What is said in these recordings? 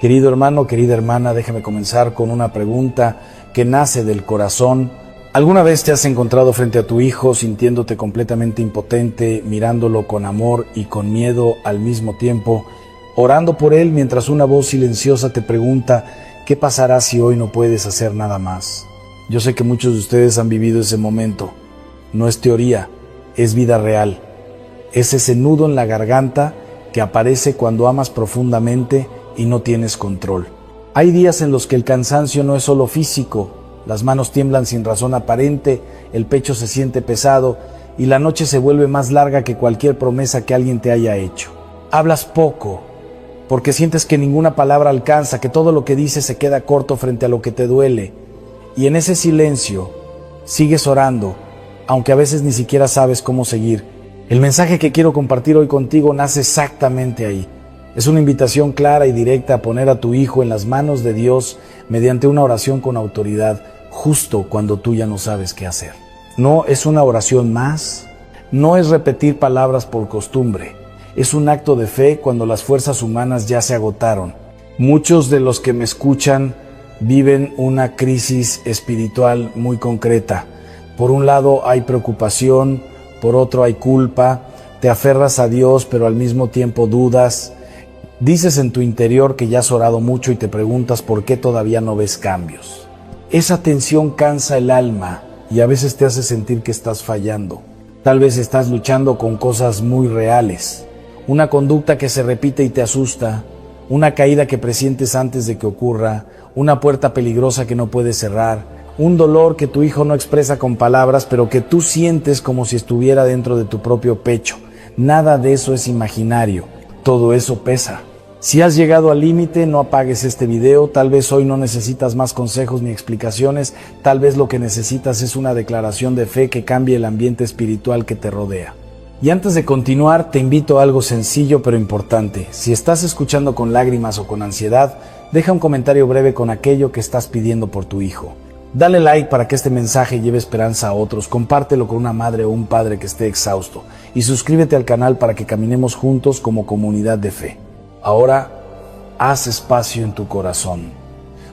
Querido hermano, querida hermana, déjame comenzar con una pregunta que nace del corazón. ¿Alguna vez te has encontrado frente a tu hijo sintiéndote completamente impotente, mirándolo con amor y con miedo al mismo tiempo, orando por él mientras una voz silenciosa te pregunta ¿qué pasará si hoy no puedes hacer nada más? Yo sé que muchos de ustedes han vivido ese momento. No es teoría, es vida real. Es ese nudo en la garganta que aparece cuando amas profundamente y no tienes control. Hay días en los que el cansancio no es solo físico, las manos tiemblan sin razón aparente, el pecho se siente pesado y la noche se vuelve más larga que cualquier promesa que alguien te haya hecho. Hablas poco, porque sientes que ninguna palabra alcanza, que todo lo que dices se queda corto frente a lo que te duele. Y en ese silencio sigues orando, aunque a veces ni siquiera sabes cómo seguir. El mensaje que quiero compartir hoy contigo nace exactamente ahí. Es una invitación clara y directa a poner a tu hijo en las manos de Dios mediante una oración con autoridad, justo cuando tú ya no sabes qué hacer. No es una oración más, no es repetir palabras por costumbre, es un acto de fe cuando las fuerzas humanas ya se agotaron. Muchos de los que me escuchan viven una crisis espiritual muy concreta. Por un lado hay preocupación, por otro hay culpa, te aferras a Dios pero al mismo tiempo dudas. Dices en tu interior que ya has orado mucho y te preguntas por qué todavía no ves cambios. Esa tensión cansa el alma y a veces te hace sentir que estás fallando. Tal vez estás luchando con cosas muy reales. Una conducta que se repite y te asusta, una caída que presientes antes de que ocurra, una puerta peligrosa que no puedes cerrar, un dolor que tu hijo no expresa con palabras, pero que tú sientes como si estuviera dentro de tu propio pecho. Nada de eso es imaginario, todo eso pesa. Si has llegado al límite, no apagues este video. Tal vez hoy no necesitas más consejos ni explicaciones, tal vez lo que necesitas es una declaración de fe que cambie el ambiente espiritual que te rodea. Y antes de continuar, te invito a algo sencillo pero importante. Si estás escuchando con lágrimas o con ansiedad, deja un comentario breve con aquello que estás pidiendo por tu hijo. Dale like para que este mensaje lleve esperanza a otros, compártelo con una madre o un padre que esté exhausto y suscríbete al canal para que caminemos juntos como comunidad de fe. Ahora, haz espacio en tu corazón,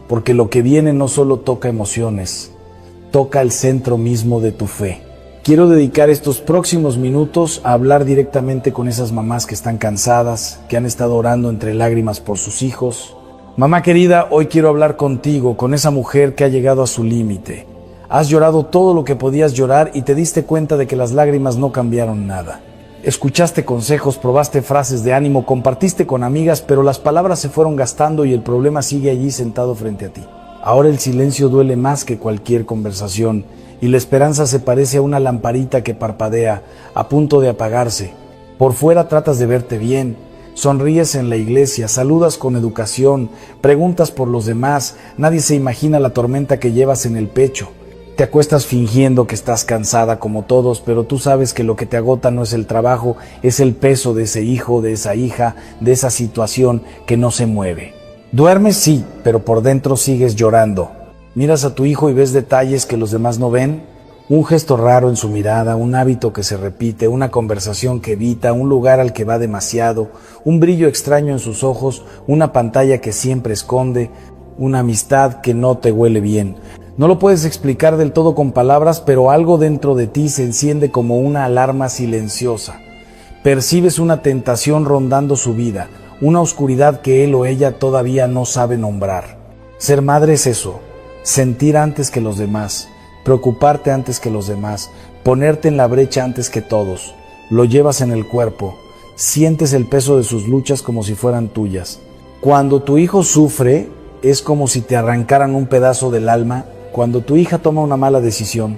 porque lo que viene no solo toca emociones, toca el centro mismo de tu fe. Quiero dedicar estos próximos minutos a hablar directamente con esas mamás que están cansadas, que han estado orando entre lágrimas por sus hijos. Mamá querida, hoy quiero hablar contigo, con esa mujer que ha llegado a su límite. Has llorado todo lo que podías llorar y te diste cuenta de que las lágrimas no cambiaron nada. Escuchaste consejos, probaste frases de ánimo, compartiste con amigas, pero las palabras se fueron gastando y el problema sigue allí sentado frente a ti. Ahora el silencio duele más que cualquier conversación y la esperanza se parece a una lamparita que parpadea, a punto de apagarse. Por fuera tratas de verte bien, sonríes en la iglesia, saludas con educación, preguntas por los demás, nadie se imagina la tormenta que llevas en el pecho. Te acuestas fingiendo que estás cansada como todos, pero tú sabes que lo que te agota no es el trabajo, es el peso de ese hijo, de esa hija, de esa situación que no se mueve. Duermes sí, pero por dentro sigues llorando. Miras a tu hijo y ves detalles que los demás no ven, un gesto raro en su mirada, un hábito que se repite, una conversación que evita, un lugar al que va demasiado, un brillo extraño en sus ojos, una pantalla que siempre esconde, una amistad que no te huele bien. No lo puedes explicar del todo con palabras, pero algo dentro de ti se enciende como una alarma silenciosa. Percibes una tentación rondando su vida, una oscuridad que él o ella todavía no sabe nombrar. Ser madre es eso, sentir antes que los demás, preocuparte antes que los demás, ponerte en la brecha antes que todos. Lo llevas en el cuerpo, sientes el peso de sus luchas como si fueran tuyas. Cuando tu hijo sufre, es como si te arrancaran un pedazo del alma. Cuando tu hija toma una mala decisión,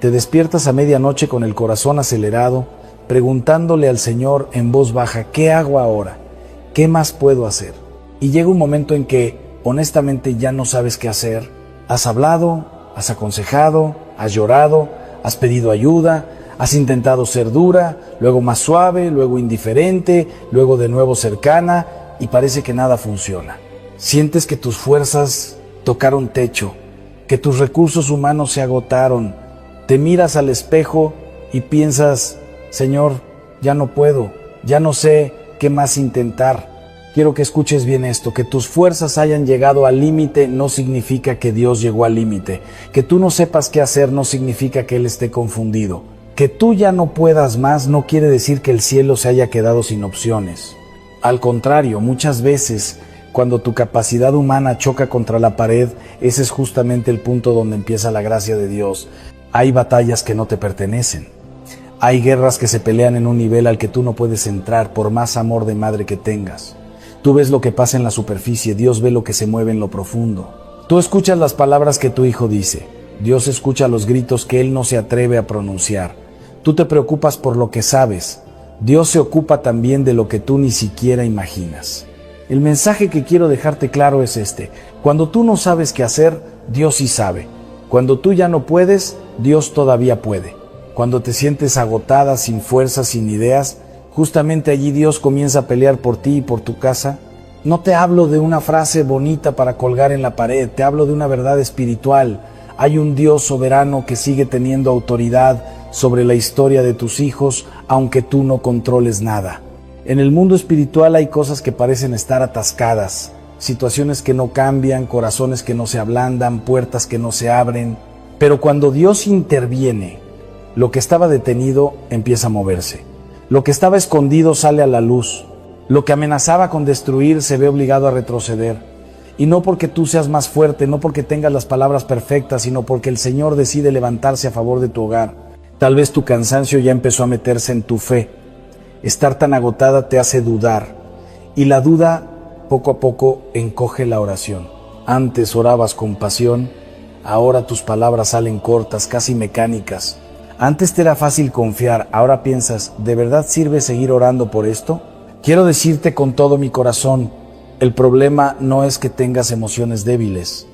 te despiertas a medianoche con el corazón acelerado, preguntándole al Señor en voz baja, ¿qué hago ahora? ¿Qué más puedo hacer? Y llega un momento en que, honestamente, ya no sabes qué hacer. Has hablado, has aconsejado, has llorado, has pedido ayuda, has intentado ser dura, luego más suave, luego indiferente, luego de nuevo cercana, y parece que nada funciona. Sientes que tus fuerzas tocaron techo, que tus recursos humanos se agotaron. Te miras al espejo y piensas, Señor, ya no puedo, ya no sé qué más intentar. Quiero que escuches bien esto, que tus fuerzas hayan llegado al límite no significa que Dios llegó al límite. Que tú no sepas qué hacer no significa que Él esté confundido. Que tú ya no puedas más no quiere decir que el cielo se haya quedado sin opciones. Al contrario, muchas veces, cuando tu capacidad humana choca contra la pared, ese es justamente el punto donde empieza la gracia de Dios. Hay batallas que no te pertenecen. Hay guerras que se pelean en un nivel al que tú no puedes entrar por más amor de madre que tengas. Tú ves lo que pasa en la superficie, Dios ve lo que se mueve en lo profundo. Tú escuchas las palabras que tu hijo dice, Dios escucha los gritos que él no se atreve a pronunciar. Tú te preocupas por lo que sabes, Dios se ocupa también de lo que tú ni siquiera imaginas. El mensaje que quiero dejarte claro es este: cuando tú no sabes qué hacer, Dios sí sabe. Cuando tú ya no puedes, Dios todavía puede. Cuando te sientes agotada, sin fuerzas, sin ideas, justamente allí Dios comienza a pelear por ti y por tu casa. No te hablo de una frase bonita para colgar en la pared, te hablo de una verdad espiritual. Hay un Dios soberano que sigue teniendo autoridad sobre la historia de tus hijos, aunque tú no controles nada. En el mundo espiritual hay cosas que parecen estar atascadas, situaciones que no cambian, corazones que no se ablandan, puertas que no se abren. Pero cuando Dios interviene, lo que estaba detenido empieza a moverse. Lo que estaba escondido sale a la luz. Lo que amenazaba con destruir se ve obligado a retroceder. Y no porque tú seas más fuerte, no porque tengas las palabras perfectas, sino porque el Señor decide levantarse a favor de tu hogar. Tal vez tu cansancio ya empezó a meterse en tu fe. Estar tan agotada te hace dudar. Y la duda, poco a poco, encoge la oración. Antes orabas con pasión, ahora tus palabras salen cortas, casi mecánicas. Antes te era fácil confiar, ahora piensas, ¿de verdad sirve seguir orando por esto? Quiero decirte con todo mi corazón, el problema no es que tengas emociones débiles.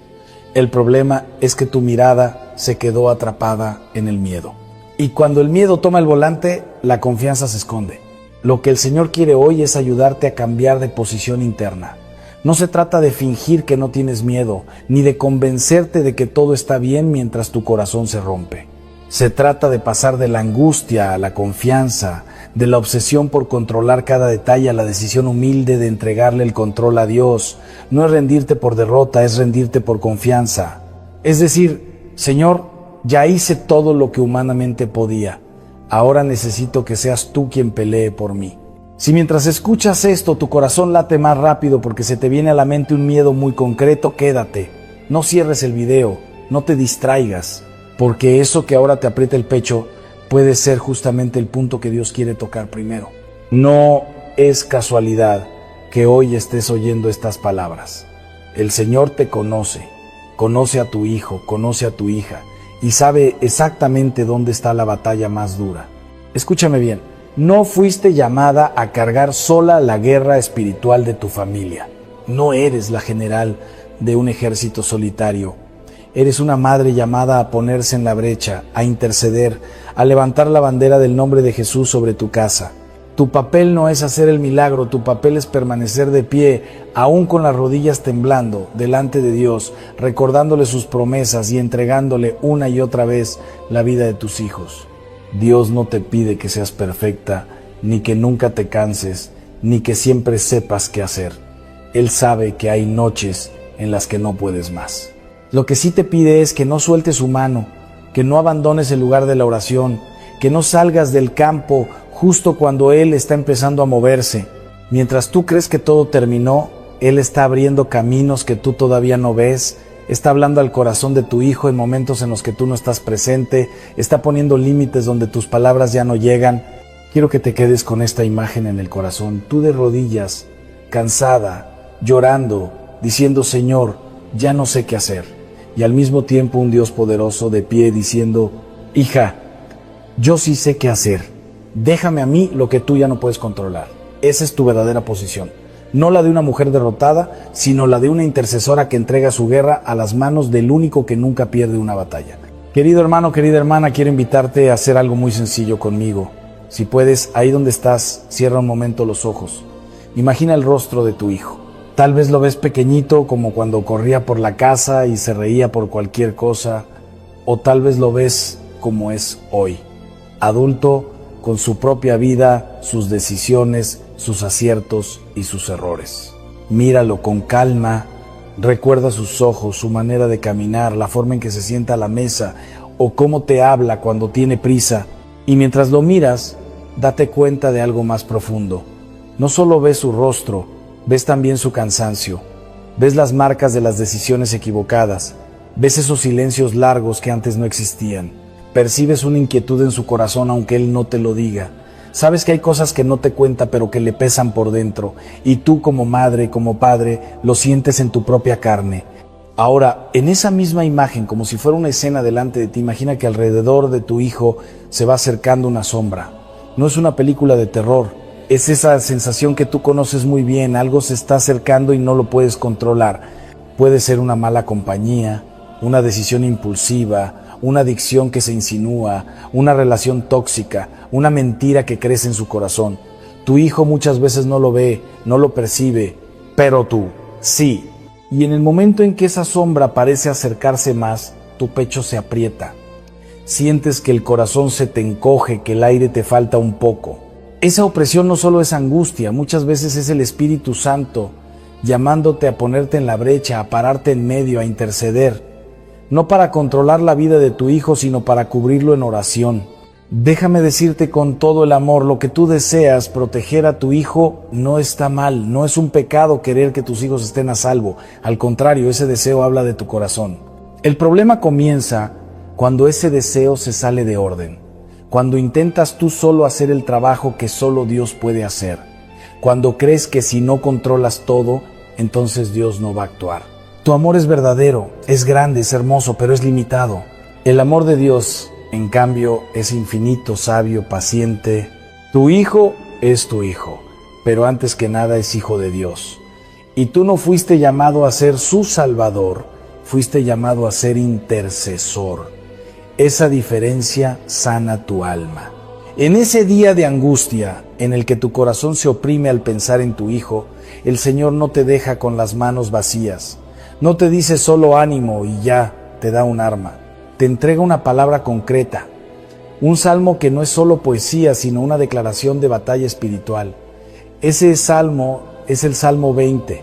El problema es que tu mirada se quedó atrapada en el miedo. Y cuando el miedo toma el volante, la confianza se esconde. Lo que el Señor quiere hoy es ayudarte a cambiar de posición interna. No se trata de fingir que no tienes miedo, ni de convencerte de que todo está bien mientras tu corazón se rompe. Se trata de pasar de la angustia a la confianza, de la obsesión por controlar cada detalle a la decisión humilde de entregarle el control a Dios. No es rendirte por derrota, es rendirte por confianza. Es decir, Señor, ya hice todo lo que humanamente podía. Ahora necesito que seas tú quien pelee por mí. Si mientras escuchas esto tu corazón late más rápido porque se te viene a la mente un miedo muy concreto, quédate. No cierres el video, no te distraigas. Porque eso que ahora te aprieta el pecho puede ser justamente el punto que Dios quiere tocar primero. No es casualidad que hoy estés oyendo estas palabras. El Señor te conoce, conoce a tu hijo, conoce a tu hija y sabe exactamente dónde está la batalla más dura. Escúchame bien, no fuiste llamada a cargar sola la guerra espiritual de tu familia. No eres la general de un ejército solitario. Eres una madre llamada a ponerse en la brecha, a interceder, a levantar la bandera del nombre de Jesús sobre tu casa. Tu papel no es hacer el milagro, tu papel es permanecer de pie, aún con las rodillas temblando, delante de Dios, recordándole sus promesas y entregándole una y otra vez la vida de tus hijos. Dios no te pide que seas perfecta, ni que nunca te canses, ni que siempre sepas qué hacer. Él sabe que hay noches en las que no puedes más. Lo que sí te pide es que no sueltes su mano, que no abandones el lugar de la oración, que no salgas del campo justo cuando Él está empezando a moverse. Mientras tú crees que todo terminó, Él está abriendo caminos que tú todavía no ves, está hablando al corazón de tu hijo en momentos en los que tú no estás presente, está poniendo límites donde tus palabras ya no llegan. Quiero que te quedes con esta imagen en el corazón, tú de rodillas, cansada, llorando, diciendo, Señor, ya no sé qué hacer. Y al mismo tiempo un Dios poderoso de pie diciendo, hija, yo sí sé qué hacer. Déjame a mí lo que tú ya no puedes controlar. Esa es tu verdadera posición. No la de una mujer derrotada, sino la de una intercesora que entrega su guerra a las manos del único que nunca pierde una batalla. Querido hermano, querida hermana, quiero invitarte a hacer algo muy sencillo conmigo. Si puedes, ahí donde estás, cierra un momento los ojos. Imagina el rostro de tu hijo. Tal vez lo ves pequeñito como cuando corría por la casa y se reía por cualquier cosa, o tal vez lo ves como es hoy, adulto con su propia vida, sus decisiones, sus aciertos y sus errores. Míralo con calma, recuerda sus ojos, su manera de caminar, la forma en que se sienta a la mesa o cómo te habla cuando tiene prisa. Y mientras lo miras, date cuenta de algo más profundo. No solo ves su rostro, ves también su cansancio. Ves las marcas de las decisiones equivocadas. Ves esos silencios largos que antes no existían. Percibes una inquietud en su corazón aunque él no te lo diga. Sabes que hay cosas que no te cuenta pero que le pesan por dentro. Y tú como madre, como padre, lo sientes en tu propia carne. Ahora, en esa misma imagen, como si fuera una escena delante de ti, imagina que alrededor de tu hijo se va acercando una sombra. No es una película de terror, es esa sensación que tú conoces muy bien, algo se está acercando y no lo puedes controlar. Puede ser una mala compañía, una decisión impulsiva, una adicción que se insinúa, una relación tóxica, una mentira que crece en su corazón. Tu hijo muchas veces no lo ve, no lo percibe, pero tú, sí. Y en el momento en que esa sombra parece acercarse más, tu pecho se aprieta. Sientes que el corazón se te encoge, que el aire te falta un poco. Esa opresión no solo es angustia, muchas veces es el Espíritu Santo llamándote a ponerte en la brecha, a pararte en medio, a interceder. No para controlar la vida de tu hijo, sino para cubrirlo en oración. Déjame decirte con todo el amor, lo que tú deseas, proteger a tu hijo, no está mal, no es un pecado querer que tus hijos estén a salvo. Al contrario, ese deseo habla de tu corazón. El problema comienza cuando ese deseo se sale de orden, cuando intentas tú solo hacer el trabajo que solo Dios puede hacer, cuando crees que si no controlas todo, entonces Dios no va a actuar. Tu amor es verdadero, es grande, es hermoso, pero es limitado. El amor de Dios, en cambio, es infinito, sabio, paciente. Tu hijo es tu hijo, pero antes que nada es hijo de Dios. Y tú no fuiste llamado a ser su salvador, fuiste llamado a ser intercesor. Esa diferencia sana tu alma. En ese día de angustia, en el que tu corazón se oprime al pensar en tu hijo, el Señor no te deja con las manos vacías. No te dice solo ánimo y ya, te da un arma. Te entrega una palabra concreta, un salmo que no es solo poesía, sino una declaración de batalla espiritual. Ese salmo es el Salmo 20.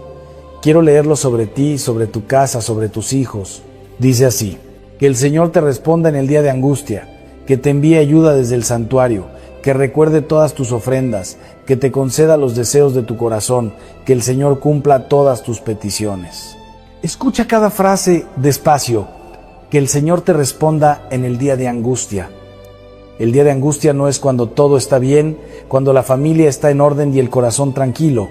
Quiero leerlo sobre ti, sobre tu casa, sobre tus hijos. Dice así: que el Señor te responda en el día de angustia, que te envíe ayuda desde el santuario, que recuerde todas tus ofrendas, que te conceda los deseos de tu corazón, que el Señor cumpla todas tus peticiones. Escucha cada frase despacio. Que el Señor te responda en el día de angustia. El día de angustia no es cuando todo está bien, cuando la familia está en orden y el corazón tranquilo.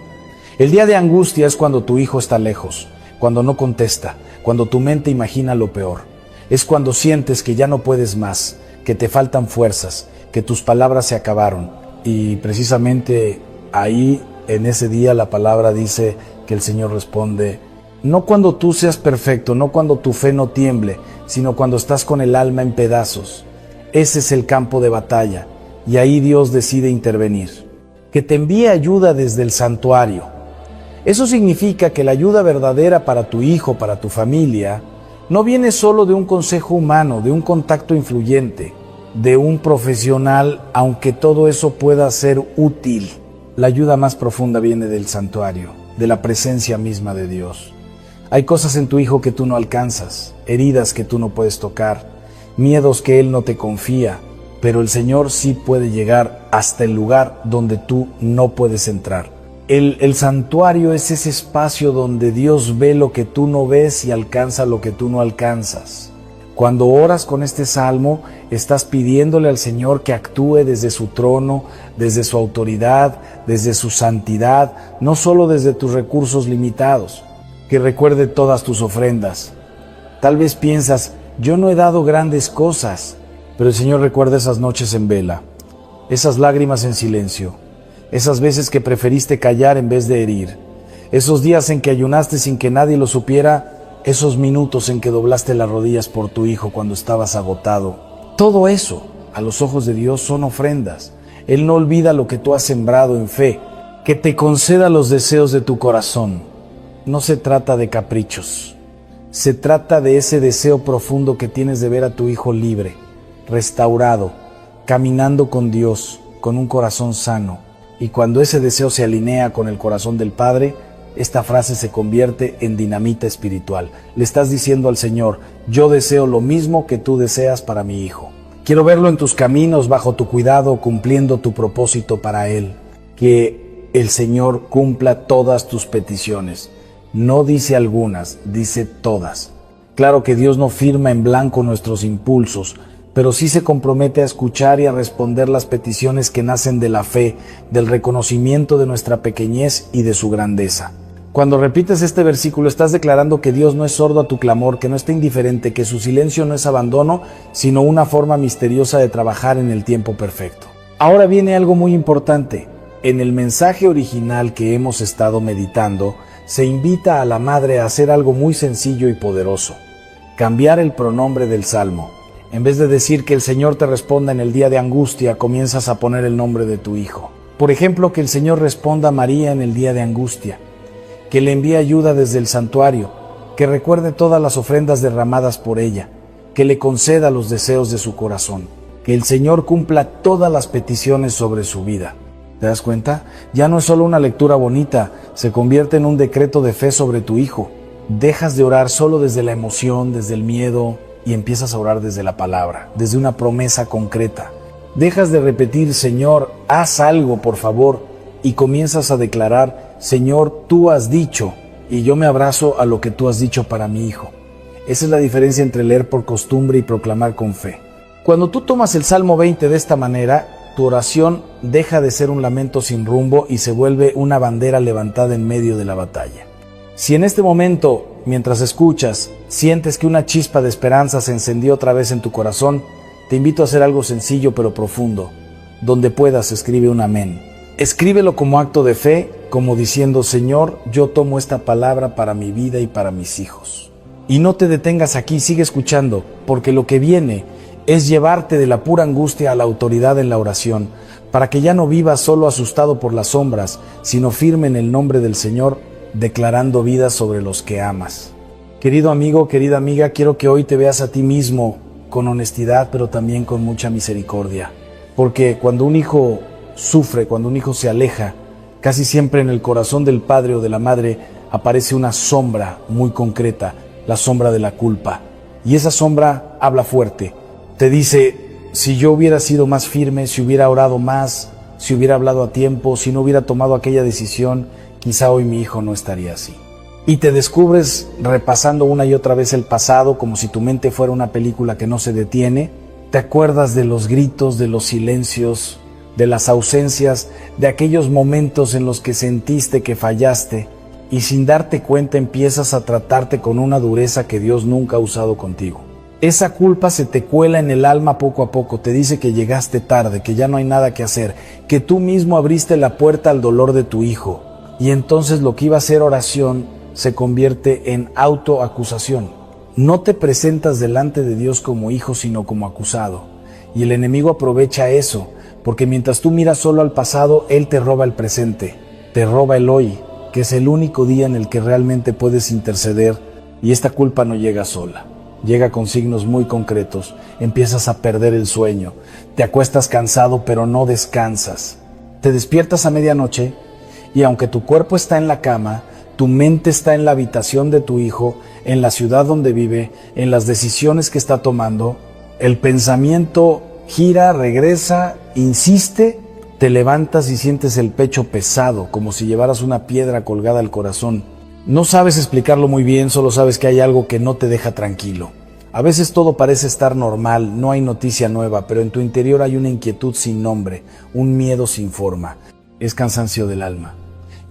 El día de angustia es cuando tu hijo está lejos, cuando no contesta, cuando tu mente imagina lo peor. Es cuando sientes que ya no puedes más, que te faltan fuerzas, que tus palabras se acabaron. Y precisamente ahí, en ese día, la palabra dice que el Señor responde: no cuando tú seas perfecto, no cuando tu fe no tiemble, sino cuando estás con el alma en pedazos. Ese es el campo de batalla, y ahí Dios decide intervenir. Que te envíe ayuda desde el santuario. Eso significa que la ayuda verdadera para tu hijo, para tu familia, no viene solo de un consejo humano, de un contacto influyente, de un profesional, aunque todo eso pueda ser útil. La ayuda más profunda viene del santuario, de la presencia misma de Dios. Hay cosas en tu hijo que tú no alcanzas, heridas que tú no puedes tocar, miedos que él no te confía, pero el Señor sí puede llegar hasta el lugar donde tú no puedes entrar. El santuario es ese espacio donde Dios ve lo que tú no ves y alcanza lo que tú no alcanzas. Cuando oras con este salmo, estás pidiéndole al Señor que actúe desde su trono, desde su autoridad, desde su santidad, no solo desde tus recursos limitados. Que recuerde todas tus ofrendas. Tal vez piensas: yo no he dado grandes cosas, pero el Señor recuerda esas noches en vela, esas lágrimas en silencio, esas veces que preferiste callar en vez de herir, esos días en que ayunaste sin que nadie lo supiera, esos minutos en que doblaste las rodillas por tu hijo cuando estabas agotado. Todo eso, a los ojos de Dios, son ofrendas. Él no olvida lo que tú has sembrado en fe. Que te conceda los deseos de tu corazón. No se trata de caprichos, se trata de ese deseo profundo que tienes de ver a tu hijo libre, restaurado, caminando con Dios, con un corazón sano. Y cuando ese deseo se alinea con el corazón del Padre, esta frase se convierte en dinamita espiritual. Le estás diciendo al Señor: yo deseo lo mismo que tú deseas para mi hijo. Quiero verlo en tus caminos, bajo tu cuidado, cumpliendo tu propósito para él. Que el Señor cumpla todas tus peticiones. No dice algunas, dice todas. Claro que Dios no firma en blanco nuestros impulsos, pero sí se compromete a escuchar y a responder las peticiones que nacen de la fe, del reconocimiento de nuestra pequeñez y de su grandeza. Cuando repites este versículo, estás declarando que Dios no es sordo a tu clamor, que no está indiferente, que su silencio no es abandono, sino una forma misteriosa de trabajar en el tiempo perfecto. Ahora viene algo muy importante. En el mensaje original que hemos estado meditando, se invita a la madre a hacer algo muy sencillo y poderoso: cambiar el pronombre del salmo. En vez de decir que el Señor te responda en el día de angustia, comienzas a poner el nombre de tu hijo. Por ejemplo, que el Señor responda a María en el día de angustia, que le envíe ayuda desde el santuario, que recuerde todas las ofrendas derramadas por ella, que le conceda los deseos de su corazón, que el Señor cumpla todas las peticiones sobre su vida. ¿Te das cuenta? Ya no es solo una lectura bonita, se convierte en un decreto de fe sobre tu hijo. Dejas de orar solo desde la emoción, desde el miedo, y empiezas a orar desde la palabra, desde una promesa concreta. Dejas de repetir: Señor, haz algo, por favor, y comienzas a declarar: Señor, tú has dicho, y yo me abrazo a lo que tú has dicho para mi hijo. Esa es la diferencia entre leer por costumbre y proclamar con fe. Cuando tú tomas el Salmo 20 de esta manera, tu oración deja de ser un lamento sin rumbo y se vuelve una bandera levantada en medio de la batalla. Si en este momento, mientras escuchas, sientes que una chispa de esperanza se encendió otra vez en tu corazón, te invito a hacer algo sencillo pero profundo. Donde puedas, escribe un amén. Escríbelo como acto de fe, como diciendo: Señor, yo tomo esta palabra para mi vida y para mis hijos. Y no te detengas aquí, sigue escuchando, porque lo que viene es llevarte de la pura angustia a la autoridad en la oración, para que ya no vivas solo asustado por las sombras, sino firme en el nombre del Señor, declarando vida sobre los que amas. Querido amigo, querida amiga, quiero que hoy te veas a ti mismo con honestidad, pero también con mucha misericordia. Porque cuando un hijo sufre, cuando un hijo se aleja, casi siempre en el corazón del padre o de la madre aparece una sombra muy concreta, la sombra de la culpa. Y esa sombra habla fuerte. Te dice: si yo hubiera sido más firme, si hubiera orado más, si hubiera hablado a tiempo, si no hubiera tomado aquella decisión, quizá hoy mi hijo no estaría así. Y te descubres repasando una y otra vez el pasado, como si tu mente fuera una película que no se detiene. Te acuerdas de los gritos, de los silencios, de las ausencias, de aquellos momentos en los que sentiste que fallaste, y sin darte cuenta empiezas a tratarte con una dureza que Dios nunca ha usado contigo. Esa culpa se te cuela en el alma poco a poco, te dice que llegaste tarde, que ya no hay nada que hacer, que tú mismo abriste la puerta al dolor de tu hijo. Y entonces lo que iba a ser oración se convierte en autoacusación. No te presentas delante de Dios como hijo, sino como acusado. Y el enemigo aprovecha eso, porque mientras tú miras solo al pasado, él te roba el presente, te roba el hoy, que es el único día en el que realmente puedes interceder. Y esta culpa no llega sola, llega con signos muy concretos. Empiezas a perder el sueño, te acuestas cansado pero no descansas. Te despiertas a medianoche y aunque tu cuerpo está en la cama, tu mente está en la habitación de tu hijo, en la ciudad donde vive, en las decisiones que está tomando. El pensamiento gira, regresa, insiste, te levantas y sientes el pecho pesado, como si llevaras una piedra colgada al corazón. No sabes explicarlo muy bien, solo sabes que hay algo que no te deja tranquilo. A veces todo parece estar normal, no hay noticia nueva, pero en tu interior hay una inquietud sin nombre, un miedo sin forma. Es cansancio del alma.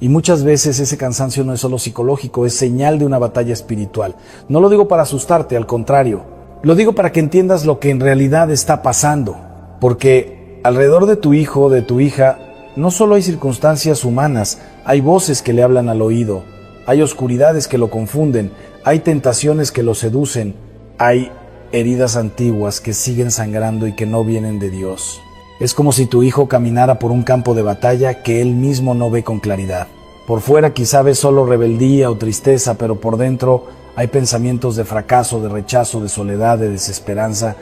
Y muchas veces ese cansancio no es solo psicológico, es señal de una batalla espiritual. No lo digo para asustarte, al contrario. Lo digo para que entiendas lo que en realidad está pasando. Porque alrededor de tu hijo, de tu hija, no solo hay circunstancias humanas, hay voces que le hablan al oído, hay oscuridades que lo confunden, hay tentaciones que lo seducen, hay heridas antiguas que siguen sangrando y que no vienen de Dios. Es como si tu hijo caminara por un campo de batalla que él mismo no ve con claridad. Por fuera quizá ve solo rebeldía o tristeza, pero por dentro hay pensamientos de fracaso, de rechazo, de soledad, de desesperanza.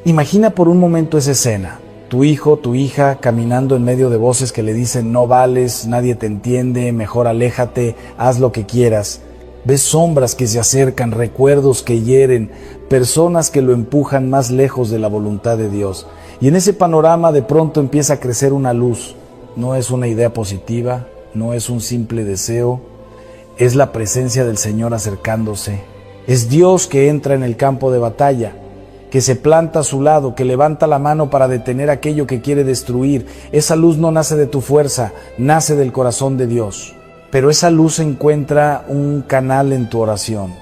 Imagina por un momento esa escena. Tu hijo, tu hija, caminando en medio de voces que le dicen no vales, nadie te entiende, mejor aléjate, haz lo que quieras. Ves sombras que se acercan, recuerdos que hieren, personas que lo empujan más lejos de la voluntad de Dios. Y en ese panorama de pronto empieza a crecer una luz. No es una idea positiva, no es un simple deseo, es la presencia del Señor acercándose. Es Dios que entra en el campo de batalla, que se planta a su lado, que levanta la mano para detener aquello que quiere destruir. Esa luz no nace de tu fuerza, nace del corazón de Dios. Pero esa luz encuentra un canal en tu oración.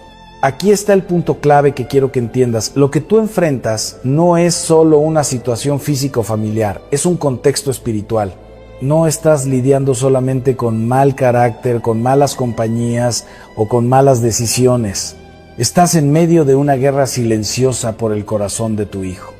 Aquí está el punto clave que quiero que entiendas. Lo que tú enfrentas no es solo una situación física o familiar, es un contexto espiritual. No estás lidiando solamente con mal carácter, con malas compañías o con malas decisiones. Estás en medio de una guerra silenciosa por el corazón de tu hijo.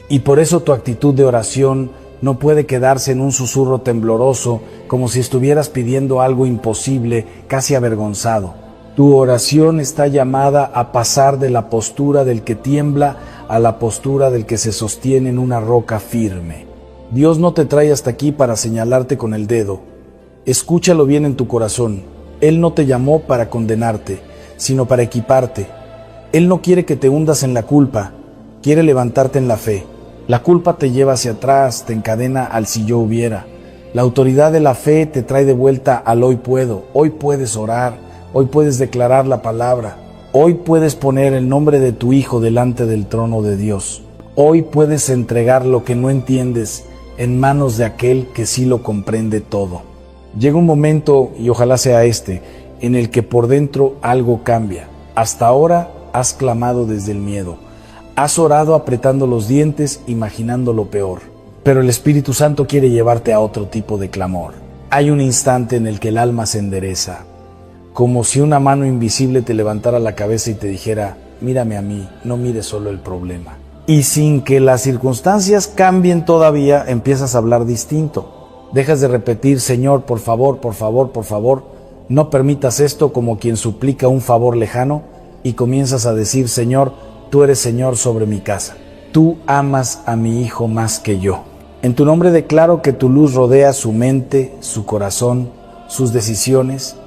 Y por eso tu actitud de oración no puede quedarse en un susurro tembloroso, como si estuvieras pidiendo algo imposible, casi avergonzado. Tu oración está llamada a pasar de la postura del que tiembla a la postura del que se sostiene en una roca firme. Dios no te trae hasta aquí para señalarte con el dedo. Escúchalo bien en tu corazón. Él no te llamó para condenarte, sino para equiparte. Él no quiere que te hundas en la culpa, quiere levantarte en la fe. La culpa te lleva hacia atrás, te encadena al si yo hubiera. La autoridad de la fe te trae de vuelta al hoy puedo. Hoy puedes orar, hoy puedes declarar la palabra. Hoy puedes poner el nombre de tu hijo delante del trono de Dios. Hoy puedes entregar lo que no entiendes en manos de aquel que sí lo comprende todo. Llega un momento, y ojalá sea este, en el que por dentro algo cambia. Hasta ahora has clamado desde el miedo. Has orado apretando los dientes, imaginando lo peor. Pero el Espíritu Santo quiere llevarte a otro tipo de clamor. Hay un instante en el que el alma se endereza, como si una mano invisible te levantara la cabeza y te dijera, mírame a mí, no mires solo el problema. Y sin que las circunstancias cambien todavía, empiezas a hablar distinto. Dejas de repetir, Señor, por favor, por favor, por favor, no permitas esto, como quien suplica un favor lejano, y comienzas a decir, Señor, tú eres Señor sobre mi casa. Tú amas a mi hijo más que yo. En tu nombre declaro que tu luz rodea su mente, su corazón, sus decisiones.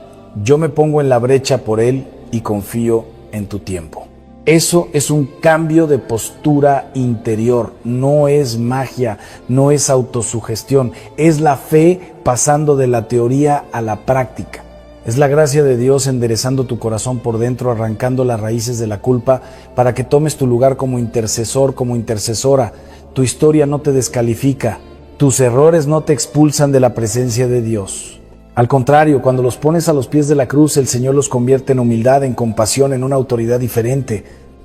Yo me pongo en la brecha por él y confío en tu tiempo. Eso es un cambio de postura interior, no es magia, no es autosugestión, es la fe pasando de la teoría a la práctica. Es la gracia de Dios enderezando tu corazón por dentro, arrancando las raíces de la culpa para que tomes tu lugar como intercesor, como intercesora. Tu historia no te descalifica, tus errores no te expulsan de la presencia de Dios. Al contrario, cuando los pones a los pies de la cruz, el Señor los convierte en humildad, en compasión, en una autoridad diferente.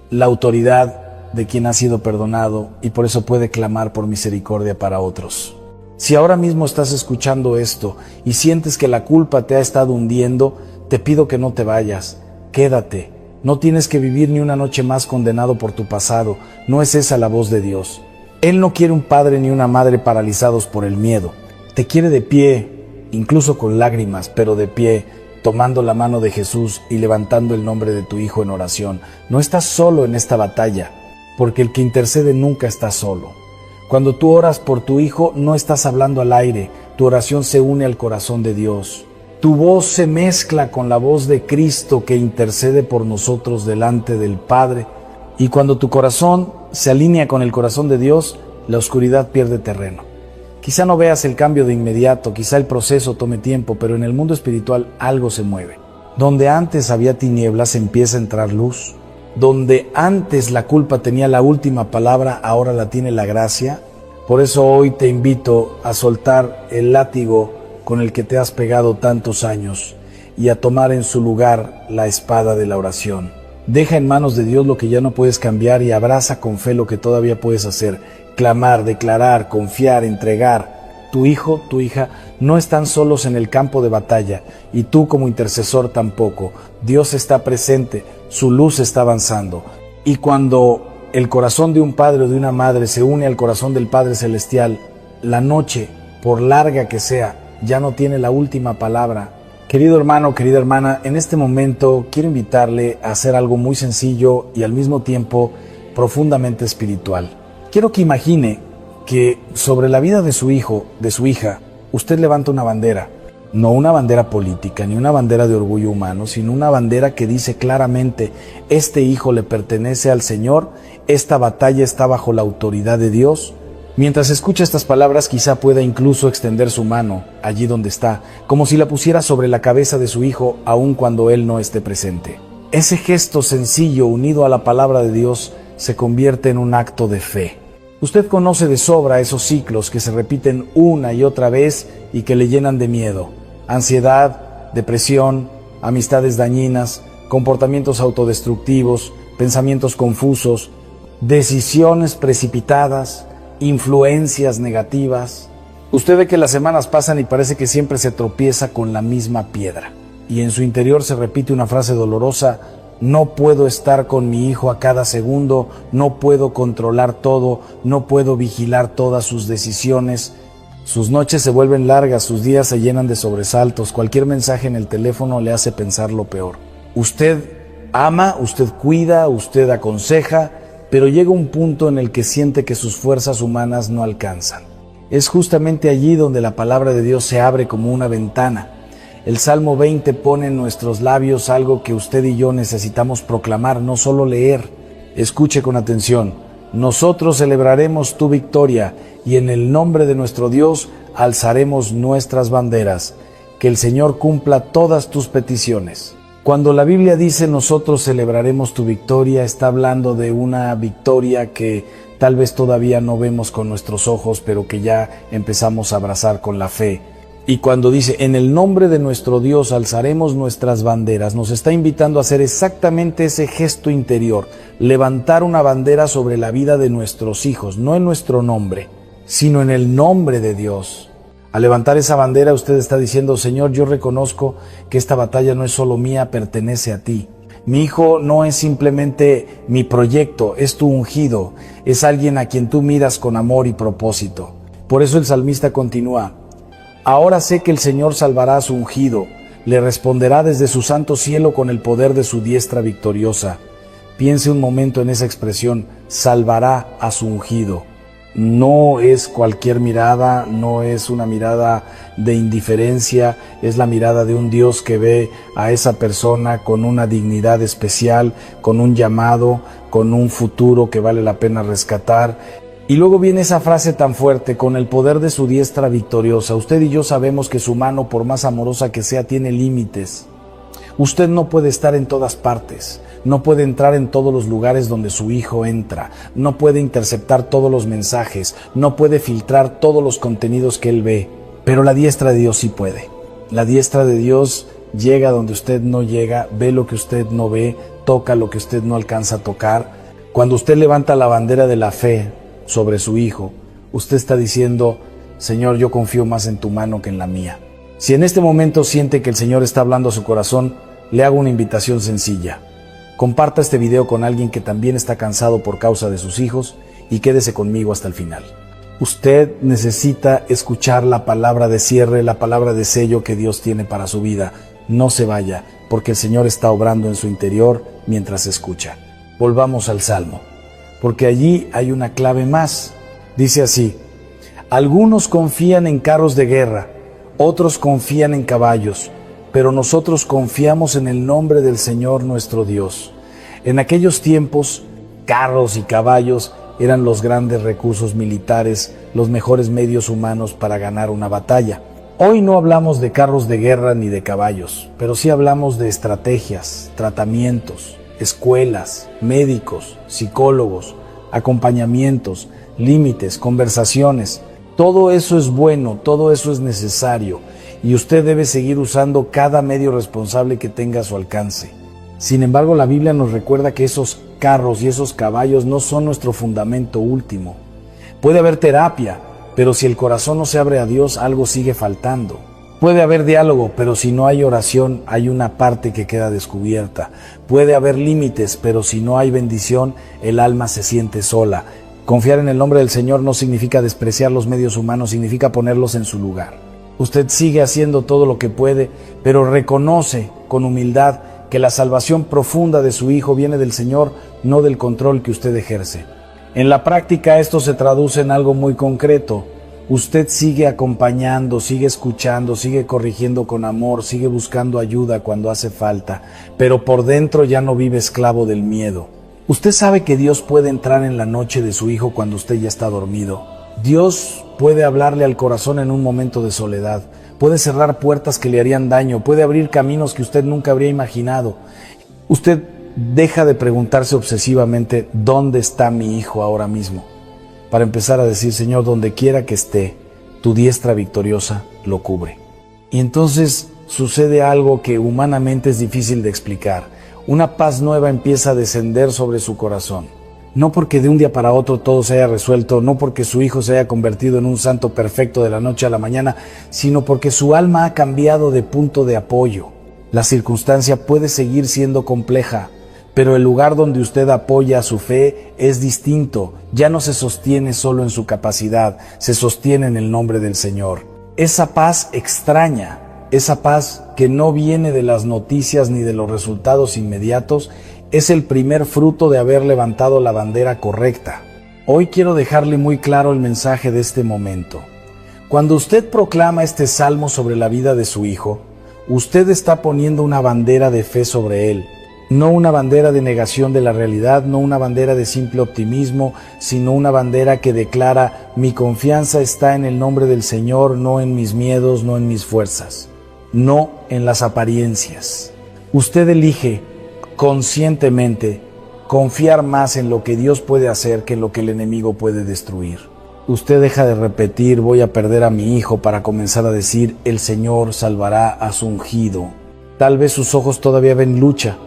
La autoridad de quien ha sido perdonado y por eso puede clamar por misericordia para otros. Si ahora mismo estás escuchando esto y sientes que la culpa te ha estado hundiendo, te pido que no te vayas. Quédate. No tienes que vivir ni una noche más condenado por tu pasado. No es esa la voz de Dios. Él no quiere un padre ni una madre paralizados por el miedo. Te quiere de pie, incluso con lágrimas, pero de pie, tomando la mano de Jesús y levantando el nombre de tu hijo en oración. No estás solo en esta batalla, porque el que intercede nunca está solo. Cuando tú oras por tu hijo, no estás hablando al aire, tu oración se une al corazón de Dios. Tu voz se mezcla con la voz de Cristo que intercede por nosotros delante del Padre. Y cuando tu corazón se alinea con el corazón de Dios, la oscuridad pierde terreno. Quizá no veas el cambio de inmediato, quizá el proceso tome tiempo, pero en el mundo espiritual algo se mueve. Donde antes había tinieblas empieza a entrar luz. Donde antes la culpa tenía la última palabra, ahora la tiene la gracia. Por eso hoy te invito a soltar el látigo con el que te has pegado tantos años y a tomar en su lugar la espada de la oración. Deja en manos de Dios lo que ya no puedes cambiar y abraza con fe lo que todavía puedes hacer. Clamar, declarar, confiar, entregar. Tu hijo, tu hija no están solos en el campo de batalla y tú como intercesor tampoco. Dios está presente, su luz está avanzando. Y cuando el corazón de un padre o de una madre se une al corazón del Padre Celestial, la noche, por larga que sea, ya no tiene la última palabra. Querido hermano, querida hermana, en este momento quiero invitarle a hacer algo muy sencillo y al mismo tiempo profundamente espiritual. Quiero que imagine porque sobre la vida de su hijo, de su hija, usted levanta una bandera. No una bandera política, ni una bandera de orgullo humano, sino una bandera que dice claramente: este hijo le pertenece al Señor, esta batalla está bajo la autoridad de Dios. Mientras escucha estas palabras, quizá pueda incluso extender su mano allí donde está, como si la pusiera sobre la cabeza de su hijo, aun cuando él no esté presente. Ese gesto sencillo, unido a la palabra de Dios, se convierte en un acto de fe. Usted conoce de sobra esos ciclos que se repiten una y otra vez y que le llenan de miedo: ansiedad, depresión, amistades dañinas, comportamientos autodestructivos, pensamientos confusos, decisiones precipitadas, influencias negativas. Usted ve que las semanas pasan y parece que siempre se tropieza con la misma piedra. Y en su interior se repite una frase dolorosa: no puedo estar con mi hijo a cada segundo, no puedo controlar todo, no puedo vigilar todas sus decisiones. Sus noches se vuelven largas, sus días se llenan de sobresaltos, cualquier mensaje en el teléfono le hace pensar lo peor. Usted ama, usted cuida, usted aconseja, pero llega un punto en el que siente que sus fuerzas humanas no alcanzan. Es justamente allí donde la palabra de Dios se abre como una ventana. El Salmo 20 pone en nuestros labios algo que usted y yo necesitamos proclamar, no solo leer. Escuche con atención: nosotros celebraremos tu victoria y en el nombre de nuestro Dios alzaremos nuestras banderas. Que el Señor cumpla todas tus peticiones. Cuando la Biblia dice nosotros celebraremos tu victoria, está hablando de una victoria que tal vez todavía no vemos con nuestros ojos, pero que ya empezamos a abrazar con la fe. Y cuando dice en el nombre de nuestro Dios alzaremos nuestras banderas, nos está invitando a hacer exactamente ese gesto interior: levantar una bandera sobre la vida de nuestros hijos, no en nuestro nombre, sino en el nombre de Dios. Al levantar esa bandera, usted está diciendo: Señor, yo reconozco que esta batalla no es solo mía, pertenece a ti. Mi hijo no es simplemente mi proyecto, es tu ungido, es alguien a quien tú miras con amor y propósito. Por eso el salmista continúa: ahora sé que el Señor salvará a su ungido, le responderá desde su santo cielo con el poder de su diestra victoriosa. Piense un momento en esa expresión: salvará a su ungido. No es cualquier mirada, no es una mirada de indiferencia, es la mirada de un Dios que ve a esa persona con una dignidad especial, con un llamado, con un futuro que vale la pena rescatar. Y luego viene esa frase tan fuerte: con el poder de su diestra victoriosa. Usted y yo sabemos que su mano, por más amorosa que sea, tiene límites. Usted no puede estar en todas partes, no puede entrar en todos los lugares donde su hijo entra, no puede interceptar todos los mensajes, no puede filtrar todos los contenidos que él ve, pero la diestra de Dios sí puede. La diestra de Dios llega donde usted no llega, ve lo que usted no ve, toca lo que usted no alcanza a tocar. Cuando usted levanta la bandera de la fe sobre su hijo, usted está diciendo: Señor, yo confío más en tu mano que en la mía. Si en este momento siente que el Señor está hablando a su corazón, le hago una invitación sencilla. Comparta este video con alguien que también está cansado por causa de sus hijos y quédese conmigo hasta el final. Usted necesita escuchar la palabra de cierre, la palabra de sello que Dios tiene para su vida. No se vaya, porque el Señor está obrando en su interior mientras escucha. Volvamos al Salmo, porque allí hay una clave más. Dice así: algunos confían en carros de guerra, otros confían en caballos, pero nosotros confiamos en el nombre del Señor nuestro Dios. En aquellos tiempos, carros y caballos eran los grandes recursos militares, los mejores medios humanos para ganar una batalla. Hoy no hablamos de carros de guerra ni de caballos, pero sí hablamos de estrategias, tratamientos, escuelas, médicos, psicólogos, acompañamientos, límites, conversaciones. Todo eso es bueno, todo eso es necesario. Y usted debe seguir usando cada medio responsable que tenga a su alcance. Sin embargo, la Biblia nos recuerda que esos carros y esos caballos no son nuestro fundamento último. Puede haber terapia, pero si el corazón no se abre a Dios, algo sigue faltando. Puede haber diálogo, pero si no hay oración, hay una parte que queda descubierta. Puede haber límites, pero si no hay bendición, el alma se siente sola. Confiar en el nombre del Señor no significa despreciar los medios humanos, significa ponerlos en su lugar. Usted sigue haciendo todo lo que puede, pero reconoce con humildad que la salvación profunda de su hijo viene del Señor, no del control que usted ejerce. En la práctica esto se traduce en algo muy concreto. Usted sigue acompañando, sigue escuchando, sigue corrigiendo con amor, sigue buscando ayuda cuando hace falta, pero por dentro ya no vive esclavo del miedo. Usted sabe que Dios puede entrar en la noche de su hijo cuando usted ya está dormido. Dios puede hablarle al corazón en un momento de soledad, puede cerrar puertas que le harían daño, puede abrir caminos que usted nunca habría imaginado. Usted deja de preguntarse obsesivamente, ¿dónde está mi hijo ahora mismo? Para empezar a decir, Señor, donde quiera que esté, tu diestra victoriosa lo cubre. Y entonces sucede algo que humanamente es difícil de explicar. Una paz nueva empieza a descender sobre su corazón. No porque de un día para otro todo se haya resuelto, no porque su hijo se haya convertido en un santo perfecto de la noche a la mañana, sino porque su alma ha cambiado de punto de apoyo. La circunstancia puede seguir siendo compleja, pero el lugar donde usted apoya su fe es distinto. Ya no se sostiene solo en su capacidad, se sostiene en el nombre del Señor. Esa paz extraña, esa paz que no viene de las noticias ni de los resultados inmediatos, es el primer fruto de haber levantado la bandera correcta. Hoy quiero dejarle muy claro el mensaje de este momento. Cuando usted proclama este salmo sobre la vida de su hijo, usted está poniendo una bandera de fe sobre él. No una bandera de negación de la realidad, no una bandera de simple optimismo, sino una bandera que declara: mi confianza está en el nombre del Señor, no en mis miedos, no en mis fuerzas, no en las apariencias. Usted elige conscientemente confiar más en lo que Dios puede hacer que en lo que el enemigo puede destruir. Usted deja de repetir, voy a perder a mi hijo, para comenzar a decir, el Señor salvará a su ungido. Tal vez sus ojos todavía ven lucha,